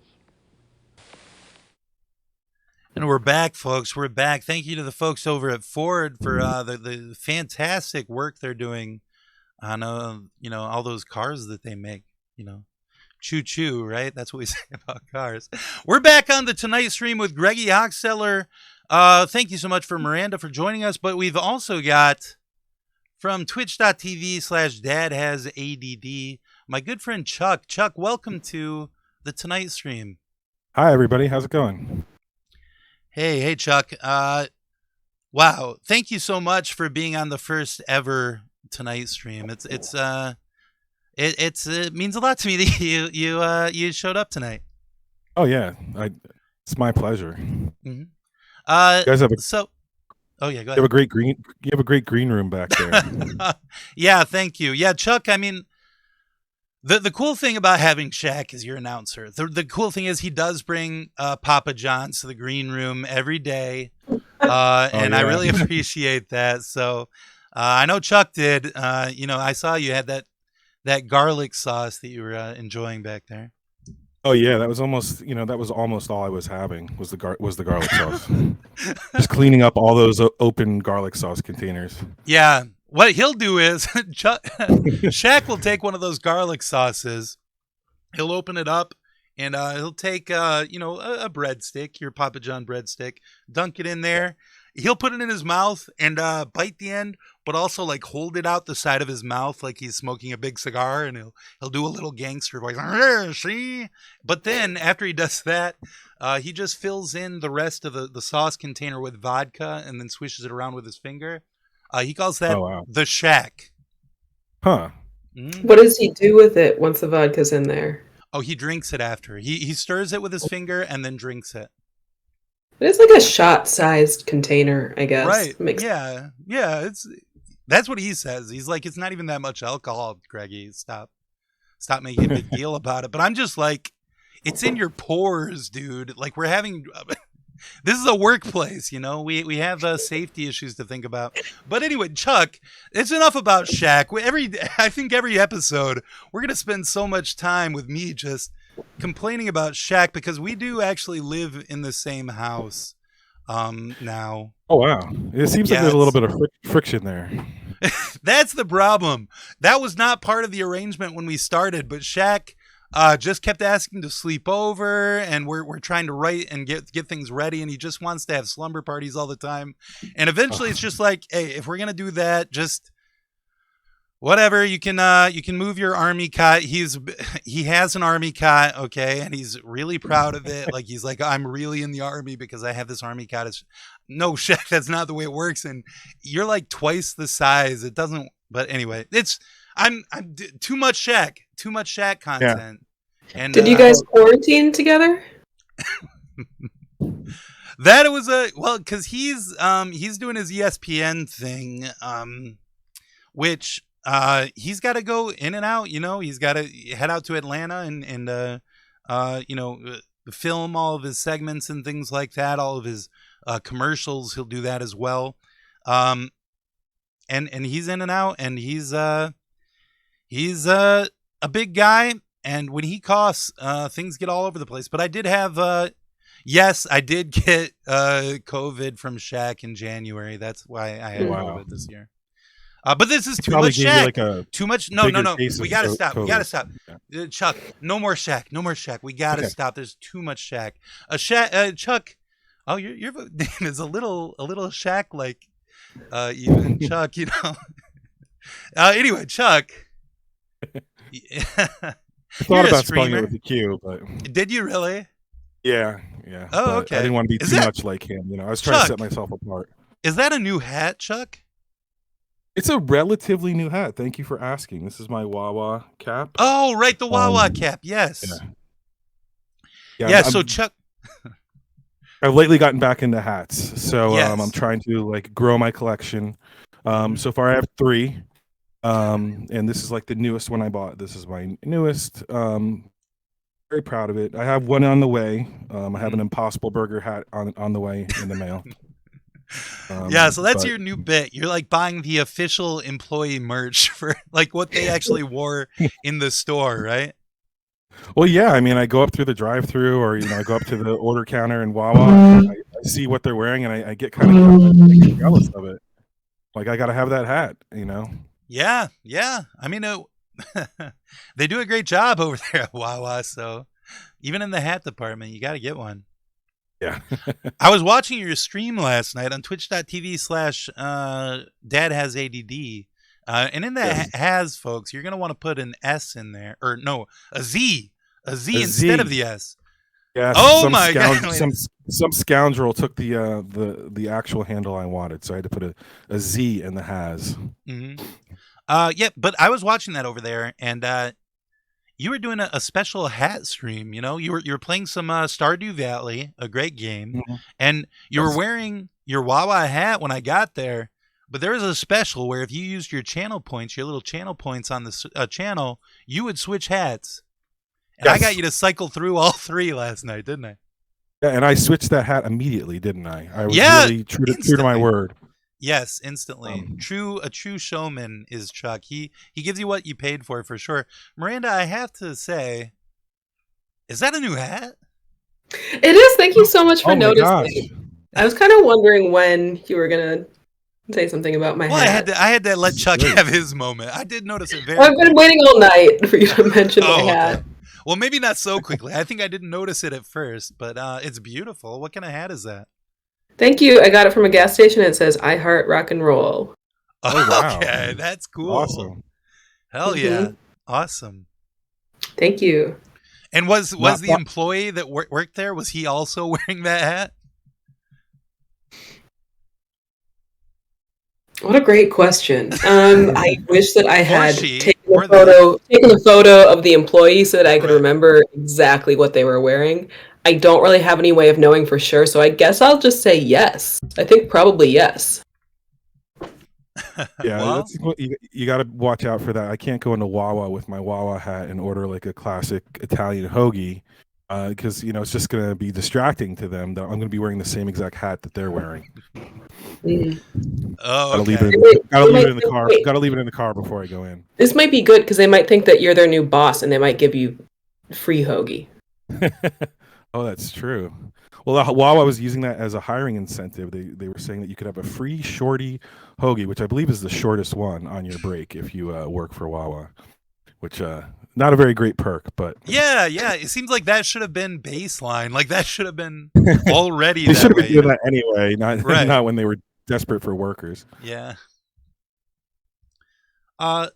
And we're back, folks. We're back. Thank you to the folks over at Ford for the fantastic work they're doing on all those cars that they make. Choo choo, right? That's what we say about cars. We're back on the Tonight Stream with Greggy Hockstetler. Thank you so much for Miranda for joining us. But we've also got from twitch.tv/dadhasadd, my good friend Chuck. Chuck, welcome to the Tonight Stream. Hi, everybody. How's it going? Hey, Chuck. Wow. Thank you so much for being on the first ever Tonight Stream. It means a lot to me that you showed up tonight. Oh yeah, it's my pleasure. Mm-hmm. You guys have oh yeah, go ahead. You have a great green room back there. Yeah, thank you. Yeah, Chuck. I mean, the cool thing about having Shaq as your announcer, the cool thing is he does bring Papa John's to the green room every day, and I really appreciate that. So I know Chuck did. I saw you had that garlic sauce that you were enjoying back there. Oh yeah, that was almost all I was having was the garlic sauce. Just cleaning up all those open garlic sauce containers. Yeah, what he'll do is Shaq will take one of those garlic sauces, he'll open it up, and he'll take a breadstick, your Papa John breadstick, dunk it in there. He'll put it in his mouth and bite the end, but also like hold it out the side of his mouth like he's smoking a big cigar, and he'll do a little gangster voice. See? But then after he does that, he just fills in the rest of the sauce container with vodka and then swishes it around with his finger. He calls that the Shaq. Huh. What does he do with it once the vodka's in there? Oh, he drinks it after. He stirs it with his finger and then drinks it. It's like a shot-sized container, I guess. Right. Yeah. That's what he says. He's like, it's not even that much alcohol, Greggy. Stop making a big deal about it. But I'm just like, it's in your pores, dude. Like, we're having... This is a workplace, we have safety issues to think about. But anyway, Chuck, it's enough about Shaq. I think every episode, we're going to spend so much time with me just complaining about Shaq because we do actually live in the same house now. Oh, wow. It seems like there's a little bit of friction there. That's the problem. That was not part of the arrangement when we started, but Shaq just kept asking to sleep over, and we're trying to write and get things ready, and he just wants to have slumber parties all the time. And eventually it's just like, hey, if we're going to do that, just whatever, you can move your army cot. He has an army cot, okay, and he's really proud of it. Like he's like, I'm really in the army because I have this army cot. No, Shaq, that's not the way it works. And you're like twice the size. It doesn't. But anyway, I'm too much Shaq content. Yeah. And did you guys quarantine together? That was because he's doing his ESPN thing, which. He's got to go in and out, he's got to head out to Atlanta and film all of his segments and things like that. All of his commercials, he'll do that as well. And he's in and out, and he's a big guy. And when he coughs, things get all over the place. But I did have, yes, I did get COVID from Shaq in January. That's why I had COVID this year. But this is too Probably much gave you, Shaq. like, a Too much. No. bigger case We of gotta stop. We COVID. gotta stop. Chuck, no more Shaq. No more Shaq. We gotta Okay. stop. There's too much Shaq. Chuck. Oh, your name is a little Shaq like. Even Chuck, you know. Anyway, Chuck. I thought about spelling it with a Q, but did you really? yeah. Oh, but okay. I didn't want to be Is too that- much like him. I was trying to Chuck. set myself apart. Is that a new hat, Chuck? It's a relatively new hat. Thank you for asking. This is my Wawa cap. Oh, right, the Wawa cap. Yes. Yeah. So Chuck. I've lately gotten back into hats, so Yes. I'm trying to like grow my collection. So far I have 3, and this is like the newest one I bought. This is my newest. Very proud of it. I have one on the way. I have an Impossible Burger hat on the way in the mail. Yeah, so that's but- your new bit. You're like buying the official employee merch for like what they actually wore in the store, right? Well, yeah. I mean, I go up through the drive-through, or I go up to the order counter in Wawa. I see what they're wearing, and I get kind of jealous of it. Like, I got to have that hat, Yeah. I mean, they do a great job over there at Wawa. So even in the hat department, you got to get one. Yeah. I was watching your stream last night on twitch.tv/Dad has ADD. And in that has, folks, you're going to want to put an S in there. Or no, a Z. A Z instead of the S. Yeah. Oh my God. Some scoundrel took the actual handle I wanted, so I had to put a Z in the has. Mm-hmm. Yeah, but I was watching that over there, and you were doing a special hat stream. You were playing some Stardew Valley, a great game, and you were wearing your Wawa hat when I got there. But there was a special where if you used your channel points, your little channel points on the channel, you would switch hats. And I got you to cycle through all 3 last night, didn't I? Yeah, and I switched that hat immediately, didn't I? I was really true to my word. Yes, instantly. A true showman is Chuck. He gives you what you paid for sure. Miranda, I have to say, is that a new hat? It is. Thank you so much for Oh my noticing. gosh. I was kind of wondering when you were gonna say something about my Well, hat. I had to let Chuck have his moment. I did notice it very I've been waiting all night for you to mention my hat. Okay. Well, maybe not so quickly. I think I didn't notice it at first, but it's beautiful. What kind of hat is that? Thank you. I got it from a gas station. It says "I heart rock and roll." Oh, wow. Okay, that's cool. Awesome. Hell yeah, awesome. Thank you. And was the employee that worked there? Was he also wearing that hat? What a great question. I wish that I had taken a photo of the employee so that I could remember exactly what they were wearing. I don't really have any way of knowing for sure, so I guess I'll just say yes. I think probably yes. Yeah, Well- that's what you got to watch out for that. I can't go into Wawa with my Wawa hat and order like a classic Italian hoagie because it's just going to be distracting to them that I'm going to be wearing the same exact hat that they're wearing. Oh, Gotta leave okay. it in the car. Got to leave it in the car before I go in. This might be good because they might think that you're their new boss and they might give you free hoagie. Oh, that's true. Well, Wawa was using that as a hiring incentive. They were saying that you could have a free shorty hoagie, which I believe is the shortest one on your break if you work for Wawa, which not a very great perk, but Yeah. It seems like that should have been baseline. Like that should have been already. they that should have way, been doing that anyway, Right. not when they were desperate for workers. Yeah. But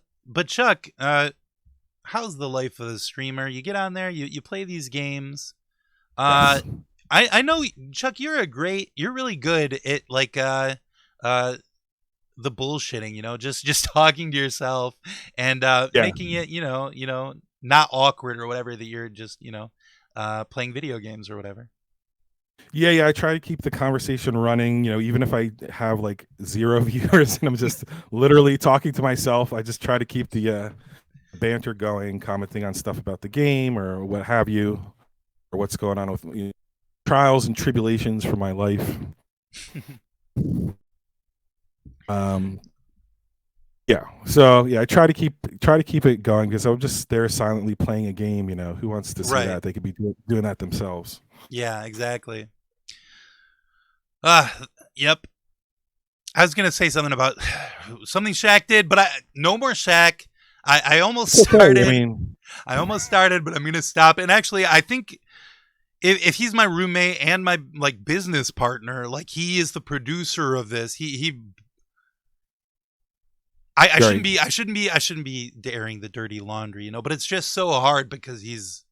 Chuck, how's the life of the streamer? You get on there, you play these games. I know, Chuck, you're really good at like the bullshitting, just talking to yourself and making it, not awkward or whatever, that you're just, playing video games or whatever. Yeah. I try to keep the conversation running. Even if I have like 0 viewers and I'm just literally talking to myself, I just try to keep the banter going, commenting on stuff about the game or what have you, or what's going on with trials and tribulations for my life. Yeah. So I try to keep it going because I'm just there silently playing a game. Who wants to see Right. that? They could be doing that themselves. Yeah, exactly. Yep. I was gonna say something about something Shaq did, but no more Shaq. I almost started. I almost started, but I'm gonna stop. And actually, I think if he's my roommate and my like business partner, like he is the producer of this. I shouldn't be daring the dirty laundry, but it's just so hard because he's.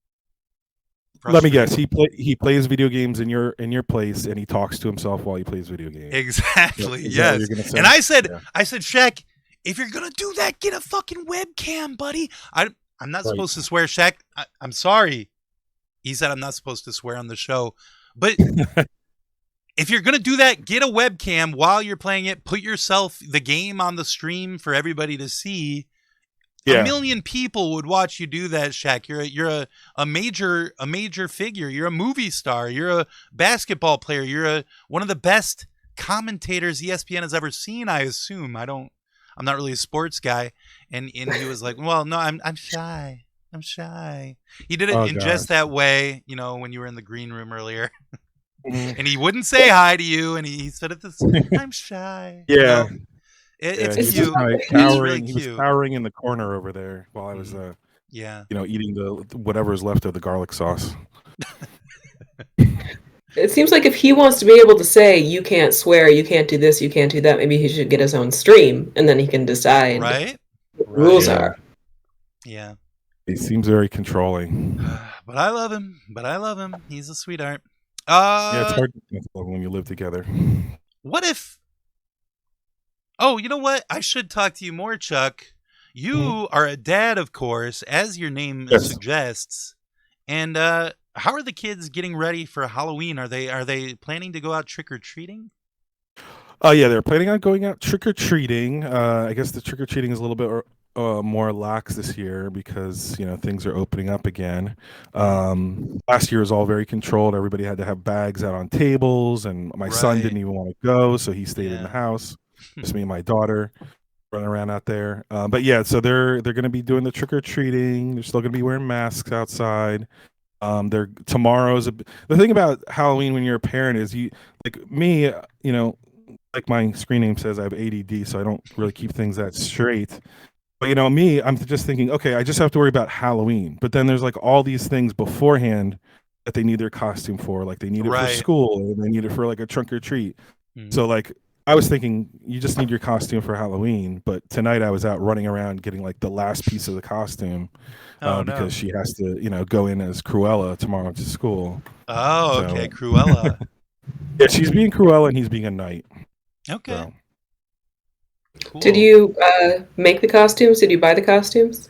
Let me guess. He plays video games in your place, and he talks to himself while he plays video games. Exactly. Yes. And I said, Shaq, if you're gonna do that, get a fucking webcam, buddy. I'm not supposed to swear, Shaq. I'm sorry. He said I'm not supposed to swear on the show, but if you're gonna do that, get a webcam while you're playing it. Put the game on the stream for everybody to see. Yeah. 1 million people would watch you do that, Shaq. You're a major figure. You're a movie star. You're a basketball player. You're one of the best commentators ESPN has ever seen, I assume. I'm not really a sports guy. And he was like, well, no, I'm shy. I'm shy. He did it just that way, when you were in the green room earlier. And he wouldn't say hi to you, and he said it this I'm shy. Yeah. It's cute. Really he was cowering in the corner over there while I was eating whatever is left of the garlic sauce. It seems like if he wants to be able to say you can't swear, you can't do this, you can't do that, maybe he should get his own stream, and then he can decide what the rules are. Yeah. He seems very controlling. But I love him. He's a sweetheart. It's hard to love when you live together. What if... Oh, you know what? I should talk to you more, Chuck. You are a dad, of course, as your name suggests. And how are the kids getting ready for Halloween? Are they planning to go out trick-or-treating? Yeah, they're planning on going out trick-or-treating. I guess the trick-or-treating is a little bit more lax this year because, things are opening up again. Last year was all very controlled. Everybody had to have bags out on tables, and my son didn't even want to go, so he stayed in the house. Just me and my daughter running around out there. But yeah, so they're going to be doing the trick-or-treating. They're still going to be wearing masks outside. The thing about Halloween when you're a parent is like me, like my screen name says, I have ADD, so I don't really keep things that straight. But me, I'm just thinking, okay, I just have to worry about Halloween. But then there's like all these things beforehand that they need their costume for. Like they need it for school, or they need it for like a trunk or treat. So like I was thinking you just need your costume for Halloween, but tonight I was out running around getting like the last piece of the costume because she has to, go in as Cruella tomorrow to school. Oh, okay, Cruella. Yeah, she's being Cruella and he's being a knight. Okay. So. Cool. Did you make the costumes? Did you buy the costumes?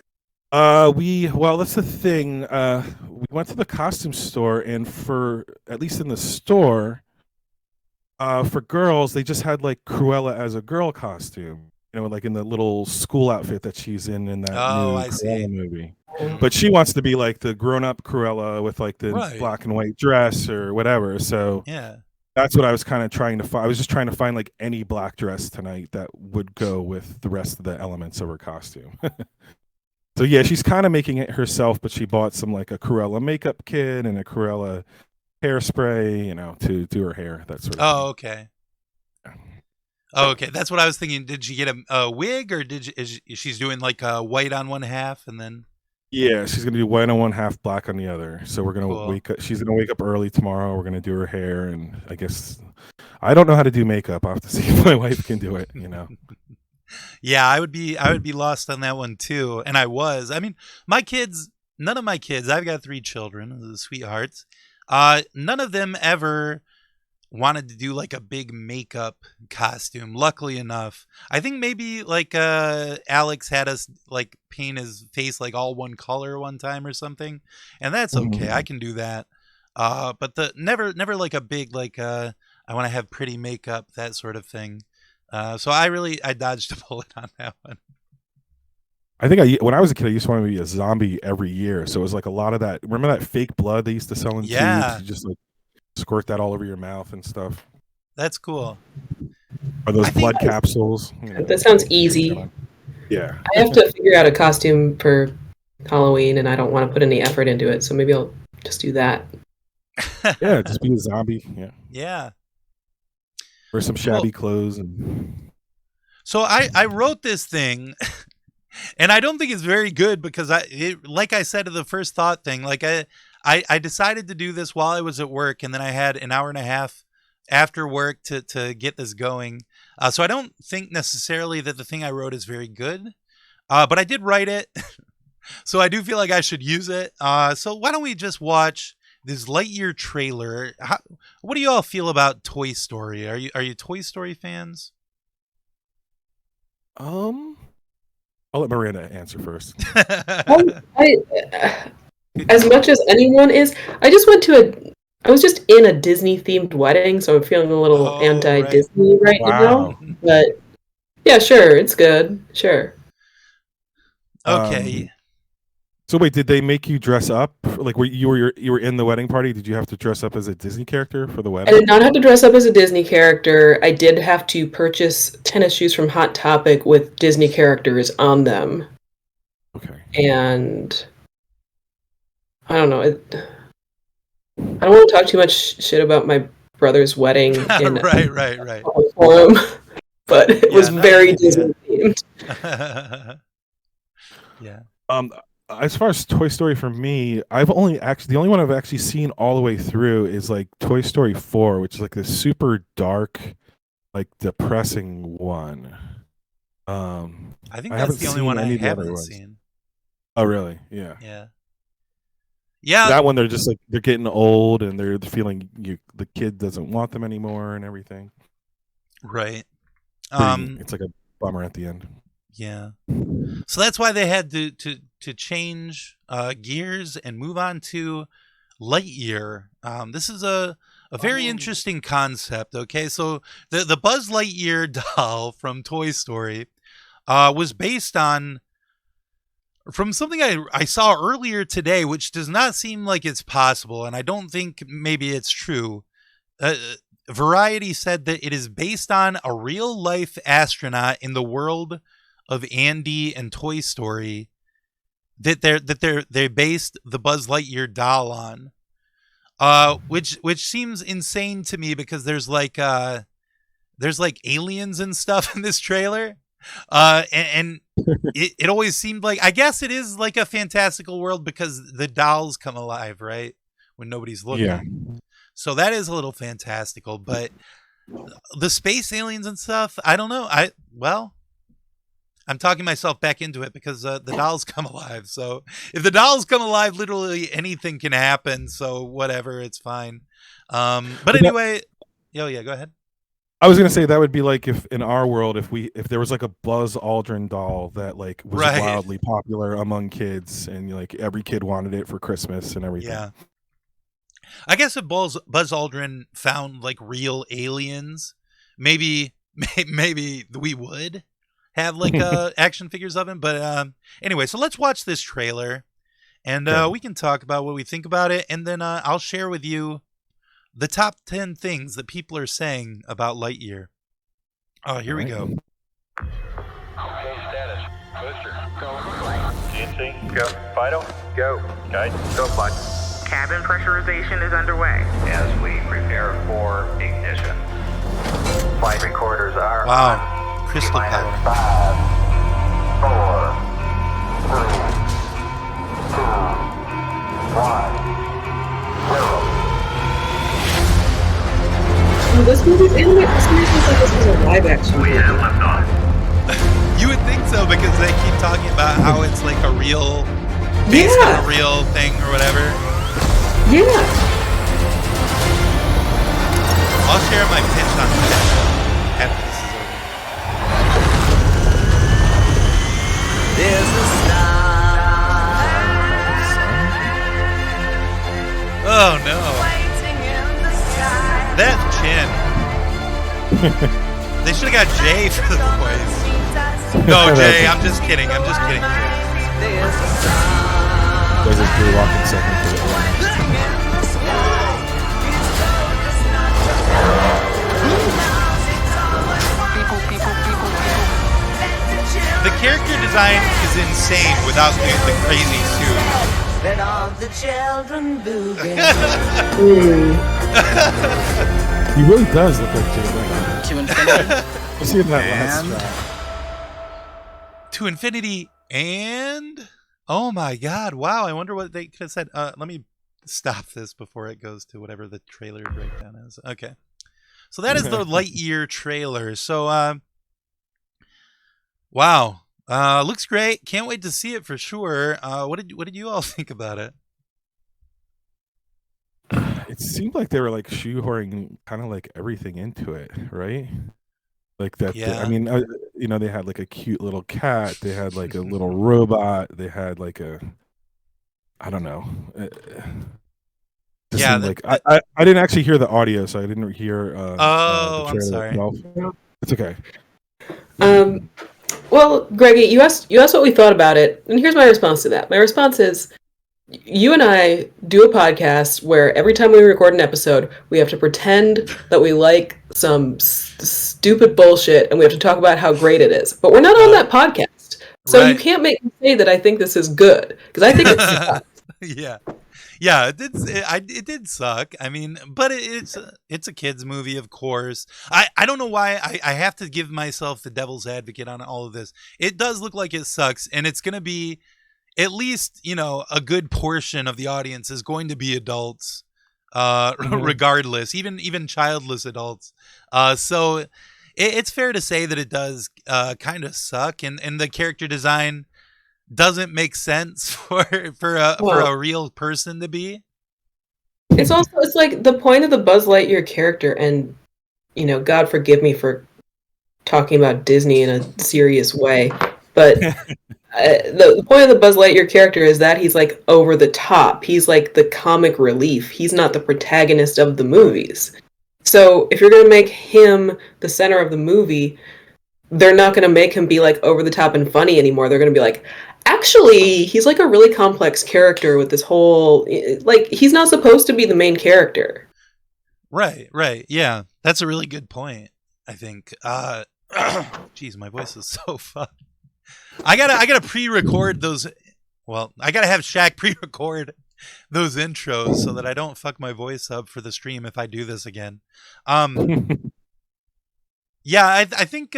Well, that's the thing. We went to the costume store, and for at least in the store, for girls, they just had like Cruella as a girl costume. Like in the little school outfit that she's in that new Cruella movie. But she wants to be like the grown-up Cruella with like the black and white dress or whatever. So yeah. That's what I was kind of trying to find. I was just trying to find like any black dress tonight that would go with the rest of the elements of her costume. So yeah, she's kind of making it herself, but she bought some like a Cruella makeup kit and a Cruella hairspray, to do her hair, that sort of thing. Okay. Oh, okay. That's what I was thinking. Did she get a wig, or she's doing like white on one half and then? Yeah, she's gonna do white on one, half black on the other. So we're gonna wake up. She's gonna wake up early tomorrow. We're gonna do her hair, and I guess I don't know how to do makeup. I'll have to see if my wife can do it. Yeah, I would be lost on that one too, and I was. I mean, none of my kids. I've got 3 children, sweethearts. None of them ever wanted to do like a big makeup costume. Luckily enough, I think maybe like Alex had us like paint his face like all one color one time or something, and that's okay. I can do that. But never like a big like I want to have pretty makeup, that sort of thing. So I dodged a bullet on that one. I think when I was a kid, I used to want to be a zombie every year. So it was like a lot of that. Remember that fake blood they used to sell in tubes? You just like squirt that all over your mouth and stuff. That's cool. Or those blood capsules. That sounds easy. Yeah. I have to figure out a costume for Halloween, and I don't want to put any effort into it. So maybe I'll just do that. Yeah, just be a zombie. Yeah. Yeah. Wear some shabby clothes. And So I wrote this thing, and I don't think it's very good because like I said to the first thought thing, like I decided to do this while I was at work, and then I had an hour and a half after work to get this going. So I don't think necessarily that the thing I wrote is very good, but I did write it, so I do feel like I should use it. So why don't we just watch this Lightyear trailer? What do you all feel about Toy Story? Are you Toy Story fans? I'll let Miranda answer first. As much as anyone is, I was just in a Disney themed wedding, so I'm feeling a little anti-Disney right now. But yeah, sure, it's good. Sure. Okay. So wait, did they make you dress up? Like, you were in the wedding party? Did you have to dress up as a Disney character for the wedding? I did not have to dress up as a Disney character. I did have to purchase tennis shoes from Hot Topic with Disney characters on them. Okay. And I don't know. I don't want to talk too much shit about my brother's wedding in right. forum, but it was very Disney themed. Yeah. As far as Toy Story for me, the only one I've actually seen all the way through is like Toy Story 4, which is like this super dark, like depressing one. I think that's the only one I haven't seen. Oh, really? Yeah. Yeah. That one, they're getting old and they're feeling the kid doesn't want them anymore and everything. Right. It's like a bummer at the end. Yeah. So that's why they had to change gears and move on to Lightyear. This is a very interesting concept. Okay, so the Buzz Lightyear doll from Toy Story was based from something I saw earlier today, which does not seem like it's possible, and I don't think maybe it's true. Variety said that it is based on a real-life astronaut in the world of Andy and Toy Story that they based the Buzz Lightyear doll on, which seems insane to me because there's like aliens and stuff in this trailer, and it always seemed like, I guess it is like a fantastical world because the dolls come alive, right, when nobody's looking. Yeah. So that is a little fantastical, but the space aliens and stuff, I don't know. I'm talking myself back into it because the dolls come alive. So if the dolls come alive, literally anything can happen. So whatever, it's fine. But anyway, go ahead. I was gonna say that would be like if in our world, if there was like a Buzz Aldrin doll that like was wildly popular among kids, and like every kid wanted it for Christmas and everything. Yeah. I guess if Buzz Aldrin found like real aliens, maybe we would have like action figures of him. But anyway, so let's watch this trailer, and we can talk about what we think about it, and then I'll share with you the top 10 things that people are saying about Lightyear. Here we go. Okay, status. Booster, go. GNC, go. Fido, go. Guide, go, bud. Cabin pressurization is underway. As we prepare for ignition. Flight recorders are on. Crystal power. 5, 4, 3, 2, 1, 0. This movie's animated. This movie seems like this was a live action movie. We have liftoff. You would think so because they keep talking about how it's like a real, based on a real thing or whatever. Yeah. I'll share my pitch on that after this is over. There's a star. Oh no. That chin. They should have got Jay for the voice. No, Jay, I'm just kidding. There's a Drew walking segment for the The character design is insane without the crazy suit. Let all the children boogie. He really does look like Jay Leno. To infinity. You see that last And- shot. To infinity and oh my god! Wow, I wonder what they could have said. Let me stop this before it goes to whatever the trailer breakdown is. Okay, so that is the Lightyear trailer. So, wow, looks great. Can't wait to see it for sure. What did you all think about it? It seemed like they were like shoehorning kind of like everything into it, right? Like that. Yeah. I mean, you know, they had like a cute little cat. They had like a little robot. They had like I don't know. Yeah, like I didn't actually hear the audio, so I didn't hear. Oh, the I'm trailer sorry. itself. It's okay. Well, Greggy, you asked what we thought about it, and here's my response to that. My response is, you and I do a podcast where every time we record an episode, we have to pretend that we like some stupid bullshit, and we have to talk about how great it is. But we're not on that podcast, so you Right. can't make me say that I think this is good, because I think it sucks. Yeah, it did suck. I mean, but it's a kids movie, of course. I don't know why I have to give myself the devil's advocate on all of this. It does look like it sucks, and it's gonna be at least, you know, a good portion of the audience is going to be adults, regardless, even childless adults. So it's fair to say that it does kind of suck, and the character design doesn't make sense for a real person to be. It's like the point of the Buzz Lightyear character, and you know, God forgive me for talking about Disney in a serious way, but the point of the Buzz Lightyear character is that he's like over the top. He's like the comic relief. He's not the protagonist of the movies. So if you're going to make him the center of the movie, they're not going to make him be like over the top and funny anymore. They're going to be like, actually, he's like a really complex character with this whole, like, he's not supposed to be the main character. Right. Yeah, that's a really good point, I think. Geez, my voice is so fucked. I gotta pre-record those. Well, I gotta have Shaq pre-record those intros so that I don't fuck my voice up for the stream if I do this again. Yeah, I think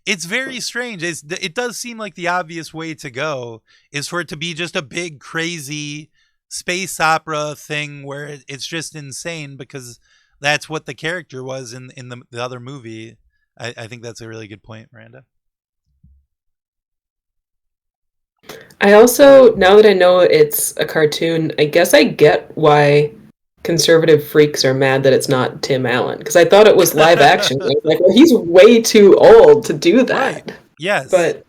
it's very strange. It does seem like the obvious way to go is for it to be just a big crazy space opera thing where it's just insane because that's what the character was in the other movie. I think that's a really good point, Miranda. I also, now that I know it's a cartoon, I guess I get why conservative freaks are mad that it's not Tim Allen, because I thought it was live action. I was like, well, he's way too old to do that. Right. Yes, but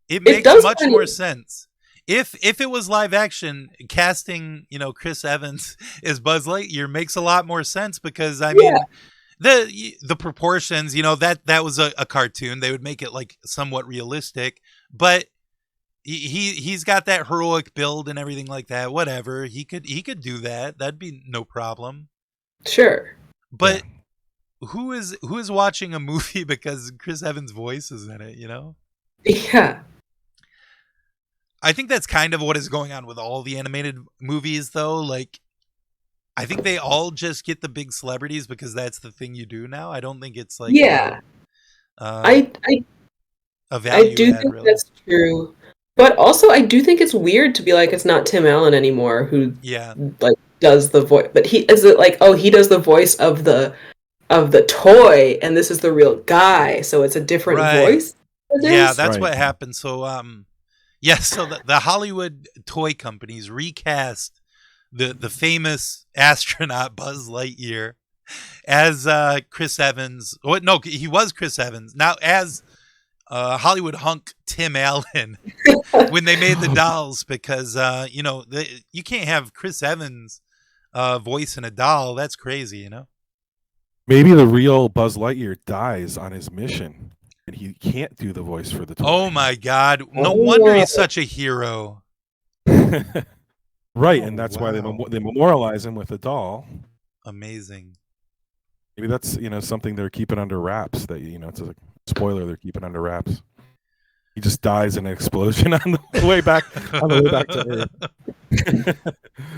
it makes much more sense. If it was live action, casting, you know, Chris Evans as Buzz Lightyear makes a lot more sense because I mean, the proportions, you know, that was a cartoon. They would make it like somewhat realistic, but he's got that heroic build and everything like that. Whatever, he could do that. That'd be no problem. Sure. But who is watching a movie because Chris Evans' voice is in it, you know? Yeah. I think that's kind of what is going on with all the animated movies, though. Like, I think they all just get the big celebrities because that's the thing you do now. I don't think it's like I value do add, think really. that's true, but also I do think it's weird to be like it's not Tim Allen anymore who like does the voice, but he does the voice of the toy, and this is the real guy, so it's a different voice. Yeah, that's what happened. So so the Hollywood toy companies recast the famous astronaut Buzz Lightyear as Chris Evans. What? No, he was Chris Evans. Now as Hollywood hunk Tim Allen when they made the dolls because you know you can't have Chris Evans voice in a doll. That's crazy, you know. Maybe the real Buzz Lightyear dies on his mission, and he can't do the voice for the toy. Oh my God! No wonder he's such a hero. Right, and that's why they memorialize him with a doll. Amazing. Maybe that's something they're keeping under wraps. That it's a spoiler they're keeping under wraps. he just dies in an explosion on the way back to Earth.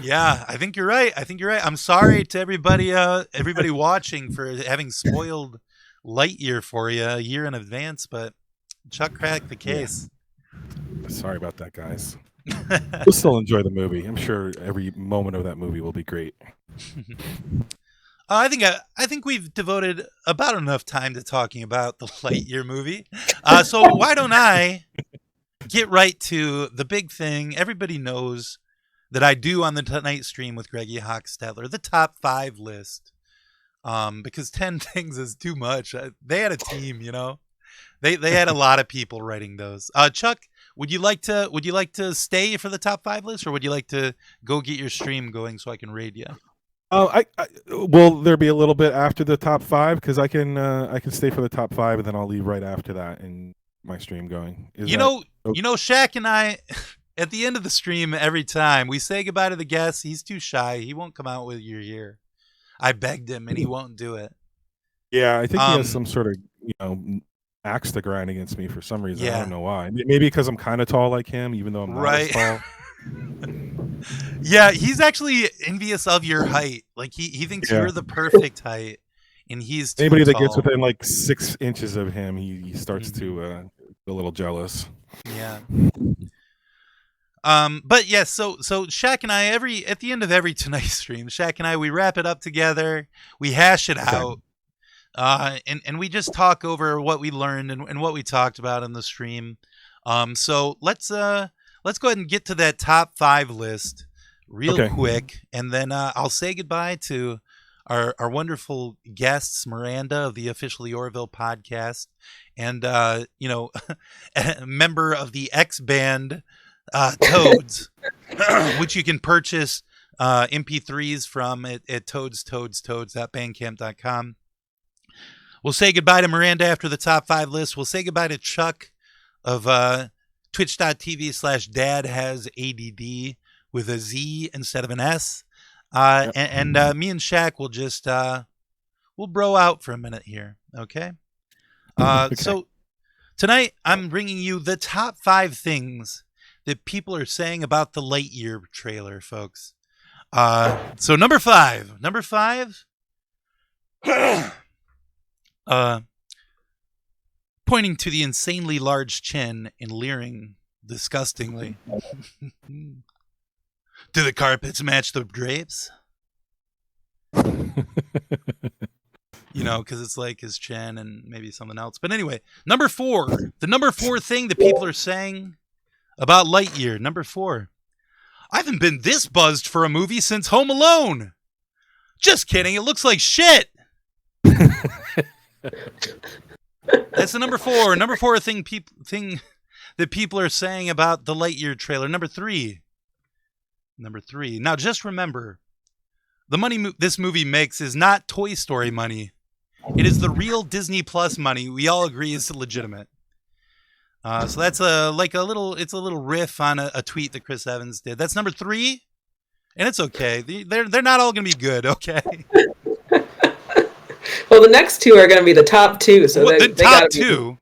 Yeah, I think you're right. I'm sorry to everybody watching for having spoiled Lightyear for you a year in advance, but Chuck cracked the case. Yeah. Sorry about that, guys. We'll still enjoy the movie. I'm sure every moment of that movie will be great. I think we've devoted about enough time to talking about the Lightyear movie. So why don't I get right to the big thing everybody knows that I do on the Tonight Stream with Greggy Hockstetler, the top 5 list. Because 10 things is too much. They had a team, you know. They had a lot of people writing those. Chuck, would you like to stay for the top 5 list, or would you like to go get your stream going so I can raid you? I will there be a little bit after the top 5, because I can stay for the top 5 and then I'll leave right after that and my stream going. You know, Shaq and I at the end of the stream every time we say goodbye to the guest. He's too shy. He won't come out with your year. I begged him and he won't do it. Yeah, I think he has some sort of axe to grind against me for some reason. Yeah. I don't know why. Maybe because I'm kind of tall like him, even though I'm not as tall. Yeah, he's actually envious of your height. Like he thinks you're the perfect height, and he's too anybody tall. that gets within like 6 inches of him, he starts to a little jealous. Yeah. But yes, so Shaq and I at the end of every Tonight Stream, Shaq and I, we wrap it up together, we hash it out, and we just talk over what we learned and what we talked about in the stream. So let's go ahead and get to that top 5 list real quick, and then I'll say goodbye to our wonderful guests, Miranda of the Official Orville podcast, and member of the X band Toads, which you can purchase MP3s from at toads.bandcamp.com. We'll say goodbye to Miranda after the top 5 list. We'll say goodbye to Chuck of twitch.tv/dad has ADD with a Z instead of an S. And me and Shaq will just we'll bro out for a minute here. Okay. So tonight I'm bringing you the top 5 things that people are saying about the Lightyear trailer, folks. So number 5, pointing to the insanely large chin and leering disgustingly. Do the carpets match the drapes? Because it's like his chin and maybe something else. But anyway, number 4, the number 4 thing that people are saying about Lightyear. Number 4, I haven't been this buzzed for a movie since Home Alone. Just kidding. It looks like shit. That's the number 4. Number 4 thing that people are saying about the Lightyear trailer. Number 3. Now, just remember, the money this movie makes is not Toy Story money. It is the real Disney Plus money. We all agree is legitimate. So that's a little riff on a tweet that Chris Evans did. That's number 3, and it's okay. They're not all gonna be good. Okay. Well, the next 2 are gonna be the top 2. So well, they top 2.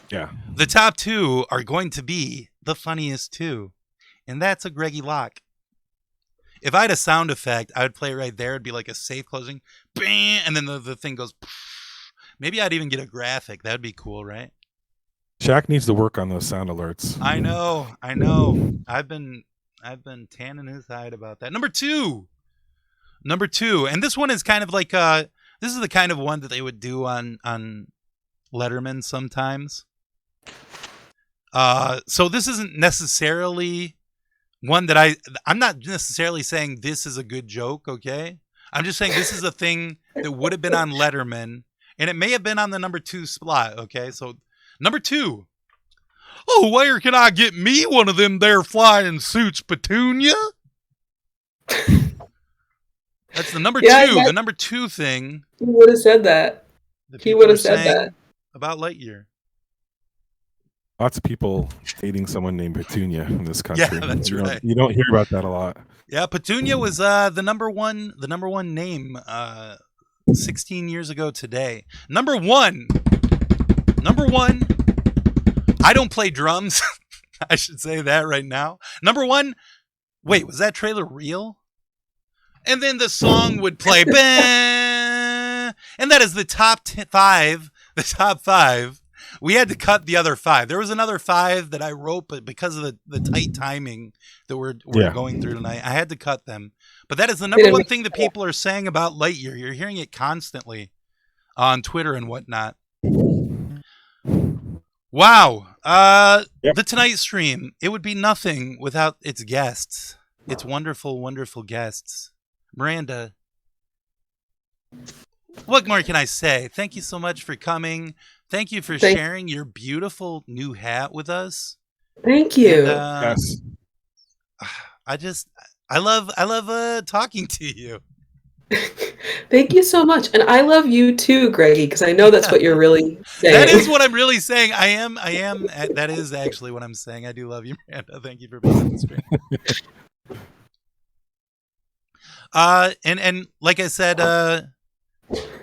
Yeah. The top 2 are going to be the funniest 2. And that's a Greggy lock. If I had a sound effect, I would play it right there. It'd be like a safe closing. Bang, and then the thing goes. Maybe I'd even get a graphic. That'd be cool, right? Shaq needs to work on those sound alerts. I know. I've been tanning his hide about that. Number 2. And this one is kind of like this is the kind of one that they would do on Letterman sometimes. So this isn't necessarily one that I'm not necessarily saying this is a good joke, okay? I'm just saying this is a thing that would have been on Letterman, and it may have been on the number 2 slot, okay? So number 2. Oh, where can I get me one of them there flying suits, Petunia? That's the number 2. The number 2 thing. He would have said that. He would have said that. About Lightyear. Lots of people dating someone named Petunia in this country. Yeah, that's right. You don't hear about that a lot. Yeah, Petunia was the number one name 16 years ago today. Number one. I don't play drums. I should say that right now. Number one, wait, was that trailer real? And then the song would play, bah, and that is the top 5. The top 5. We had to cut the other 5. There was another 5 that I wrote, but because of the tight timing that we're going through tonight, I had to cut them. But that is the number one thing that people are saying about Lightyear. You're hearing it constantly on Twitter and whatnot. Wow. The Tonight Stream, it would be nothing without its guests. Its wonderful, wonderful guests. Miranda, what more can I say? Thank you so much for coming. Thank you for sharing your beautiful new hat with us. Thank you. And, yes. I love talking to you. Thank you so much. And I love you too, Greggy, because I know that's what you're really saying. That is what I'm really saying. I am. That is actually what I'm saying. I do love you, Miranda. Thank you for being on the stream. And like I said, the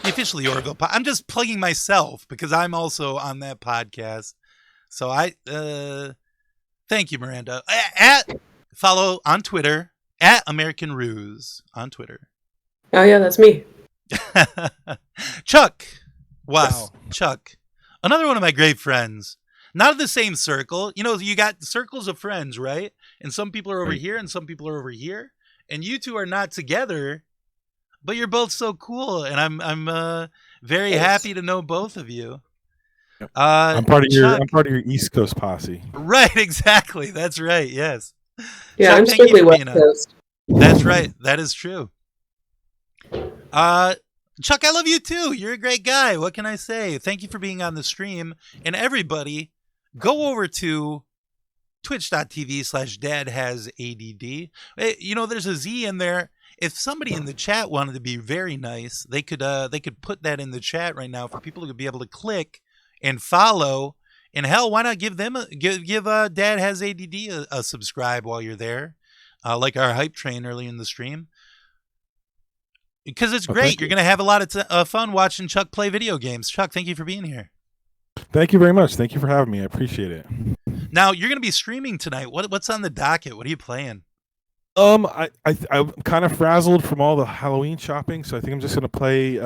officially Orville I'm just plugging myself because I'm also on that podcast. So thank you, Miranda. Follow on Twitter at American Ruse on Twitter. Oh yeah, that's me. Chuck. Wow. Chuck. Another one of my great friends. Not in the same circle. You know, you got circles of friends, right? And some people are over here and some people are over here. And you two are not together, but you're both so cool. And I'm very happy to know both of you. I'm part of your East Coast posse. Right, exactly. That's right. Yes. Yeah, Chuck, I'm strictly West Coast. That's right. That is true. Chuck, I love you too. You're a great guy. What can I say? Thank you for being on the stream. And everybody, go over to twitch.tv/dadhasadd. You know, there's a Z in there. If somebody in the chat wanted to be very nice, they could put that in the chat right now for people to be able to click and follow. And hell, why not give them give Dad Has ADD a subscribe while you're there, like our hype train early in the stream. Because it's great. You're going to have a lot of fun watching Chuck play video games. Chuck, thank you for being here. Thank you very much. Thank you for having me. I appreciate it. Now, you're going to be streaming tonight. What's on the docket? What are you playing? I'm kind of frazzled from all the Halloween shopping, so I think I'm just going to play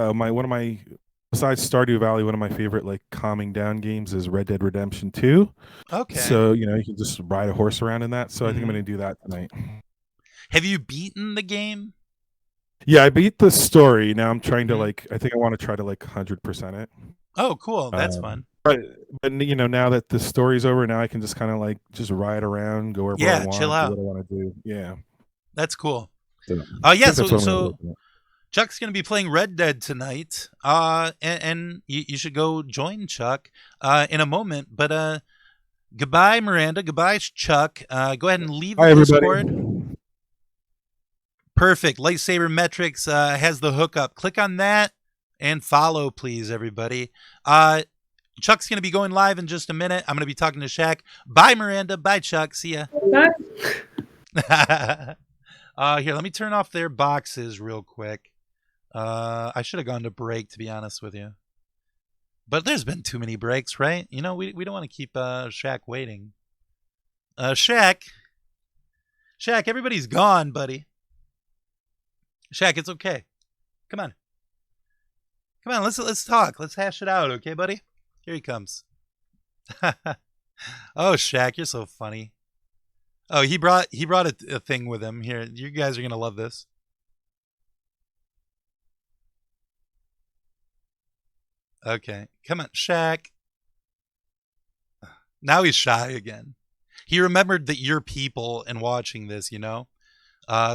besides Stardew Valley, one of my favorite like calming down games is Red Dead Redemption 2. Okay. So, you know, you can just ride a horse around in that. So I think I'm going to do that tonight. Have you beaten the game? Yeah, I beat the story. Now I'm trying to I think I want to try to 100% it. Oh, cool. That's fun. But you know, now that the story's over, now I can just kind of just ride around, go wherever I want, chill out. do what I want to do. Yeah. That's cool. So, so Chuck's going to be playing Red Dead tonight. And you should go join Chuck in a moment. But goodbye, Miranda. Goodbye, Chuck. Go ahead and leave the Discord. Perfect. Lightsaber Metrics has the hookup. Click on that and follow, please, everybody. Chuck's going to be going live in just a minute. I'm going to be talking to Shaq. Bye, Miranda. Bye, Chuck. See ya. Bye. Here, let me turn off their boxes real quick. I should have gone to break, to be honest with you. But there's been too many breaks, right? You know, we don't want to keep Shaq waiting. Shaq, everybody's gone, buddy. Shaq, it's okay. Come on. Let's talk. Let's hash it out, okay, buddy? Here he comes. Oh, Shaq, you're so funny. Oh, he brought a thing with him. Here, you guys are gonna love this. Okay, come on, Shaq. Now he's shy again. He remembered that you're people and watching this, you know.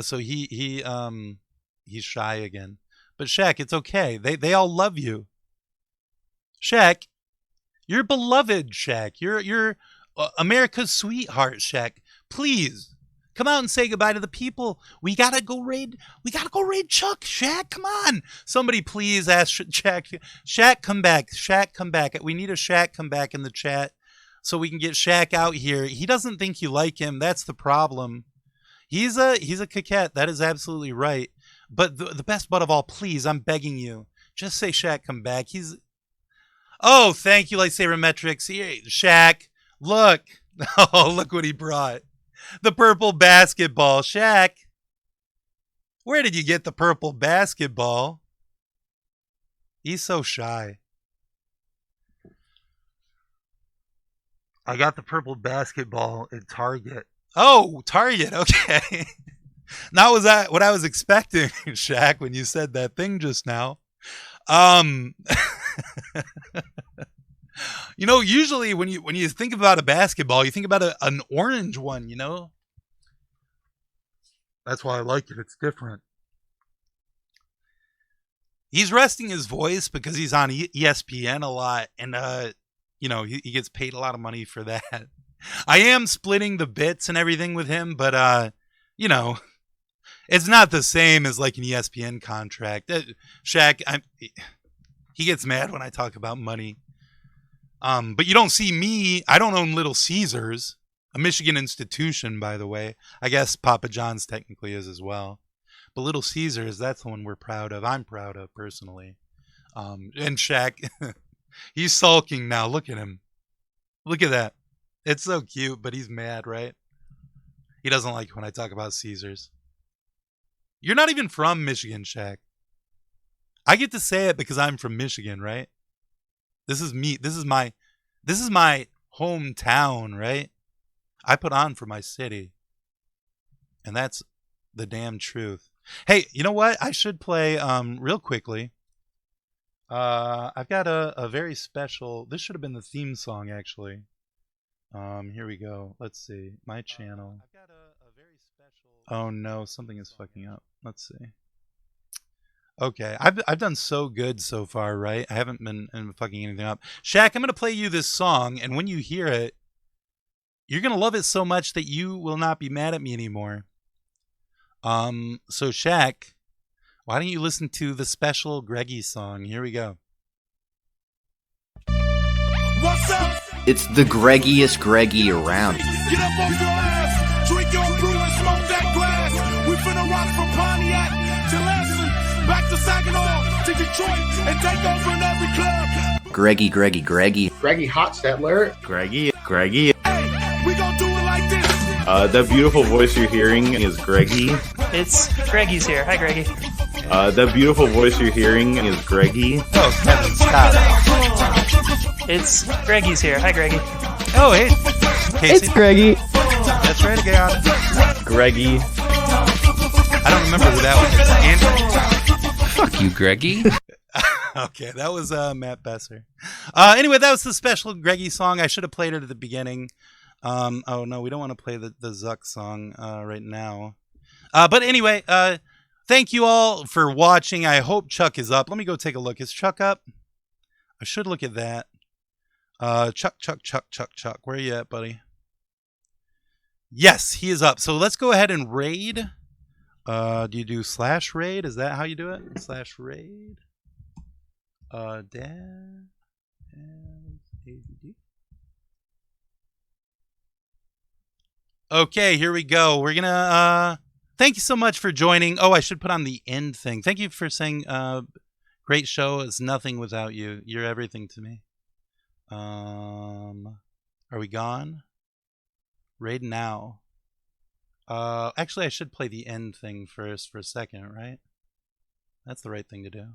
So he's shy again. But Shaq, it's okay. They all love you. Shaq, you're beloved, Shaq. You're America's sweetheart, Shaq. Please come out and say goodbye to the people. We gotta go raid Chuck. Shaq, come on. Somebody please ask Shaq. Shaq, come back. Shaq, come back. We need a Shaq come back in the chat so we can get Shaq out here. He doesn't think you like him. That's the problem. He's a coquette. That is absolutely right. But the best butt of all, please, I'm begging you, just say Shaq come back. Oh, thank you, Lightsaber Metrics. Shaq, Look. Oh, look what he brought. The purple basketball. Shaq, where did you get the purple basketball? He's so shy. I got the purple basketball at Target. Oh, Target. Okay. Now was that what I was expecting, Shaq, when you said that thing just now. You know, usually when you think about a basketball, you think about an orange one, you know? That's why I like it. It's different. He's resting his voice because he's on ESPN a lot, and you know, he gets paid a lot of money for that. I am splitting the bits and everything with him, but you know, it's not the same as like an ESPN contract. Shaq, he gets mad when I talk about money. But you don't see me. I don't own Little Caesars, a Michigan institution, by the way. I guess Papa John's technically is as well. But Little Caesars, that's the one we're proud of. I'm proud of, personally. And Shaq, he's sulking now. Look at him. Look at that. It's so cute, but he's mad, right? He doesn't like when I talk about Caesars. You're not even from Michigan, Shaq. I get to say it because I'm from Michigan, right? This is me. This is my hometown, right? I put on for my city. And that's the damn truth. Hey, you know what? I should play real quickly. I've got a very special. This should have been the theme song, actually. Here we go. Let's see. My channel. I've got a very special. Oh no, something is fucking up. Let's see. Okay, I've done so good so far, right? I haven't been fucking anything up. Shaq, I'm gonna play you this song, and when you hear it, you're gonna love it so much that you will not be mad at me anymore. So Shaq, why don't you listen to the special Greggy song? Here we go. What's up? It's the Greggiest Greggy around. Get up off your ass, drink your brew and smoke that grass. We finna rock from Pontiac to Lansing, back to Saginaw, to Detroit, and take over in every club. Greggy. Greggy Hockstetler. Greggy. Hey, we gon' do it like this. That beautiful voice you're hearing is Greggy. It's Greggy's here. Hi, Greggy. That beautiful voice you're hearing is Greggy. Oh, Kevin, stop. It's Greggy's here. Hi, Greggy. Oh, hey. Casey. It's Greggy. That's right again. Greggy. I don't remember who that was. Andrew? Fuck you, Greggy. Okay, that was Matt Besser. Anyway, that was the special Greggy song. I should have played it at the beginning. Oh, no, we don't want to play the Zuck song right now. But anyway, thank you all for watching. I hope Chuck is up. Let me go take a look. Is Chuck up? I should look at that. Chuck. Where are you at, buddy? Yes, he is up. So let's go ahead and raid. Do you do /raid? Is that how you do it? /raid. Dad. Okay, here we go. We're gonna thank you so much for joining. Oh, I should put on the end thing. Thank you for saying great show. It's nothing without you. You're everything to me. Are we gone? Raid now. Actually I should play the end thing first for a second, right? That's the right thing to do.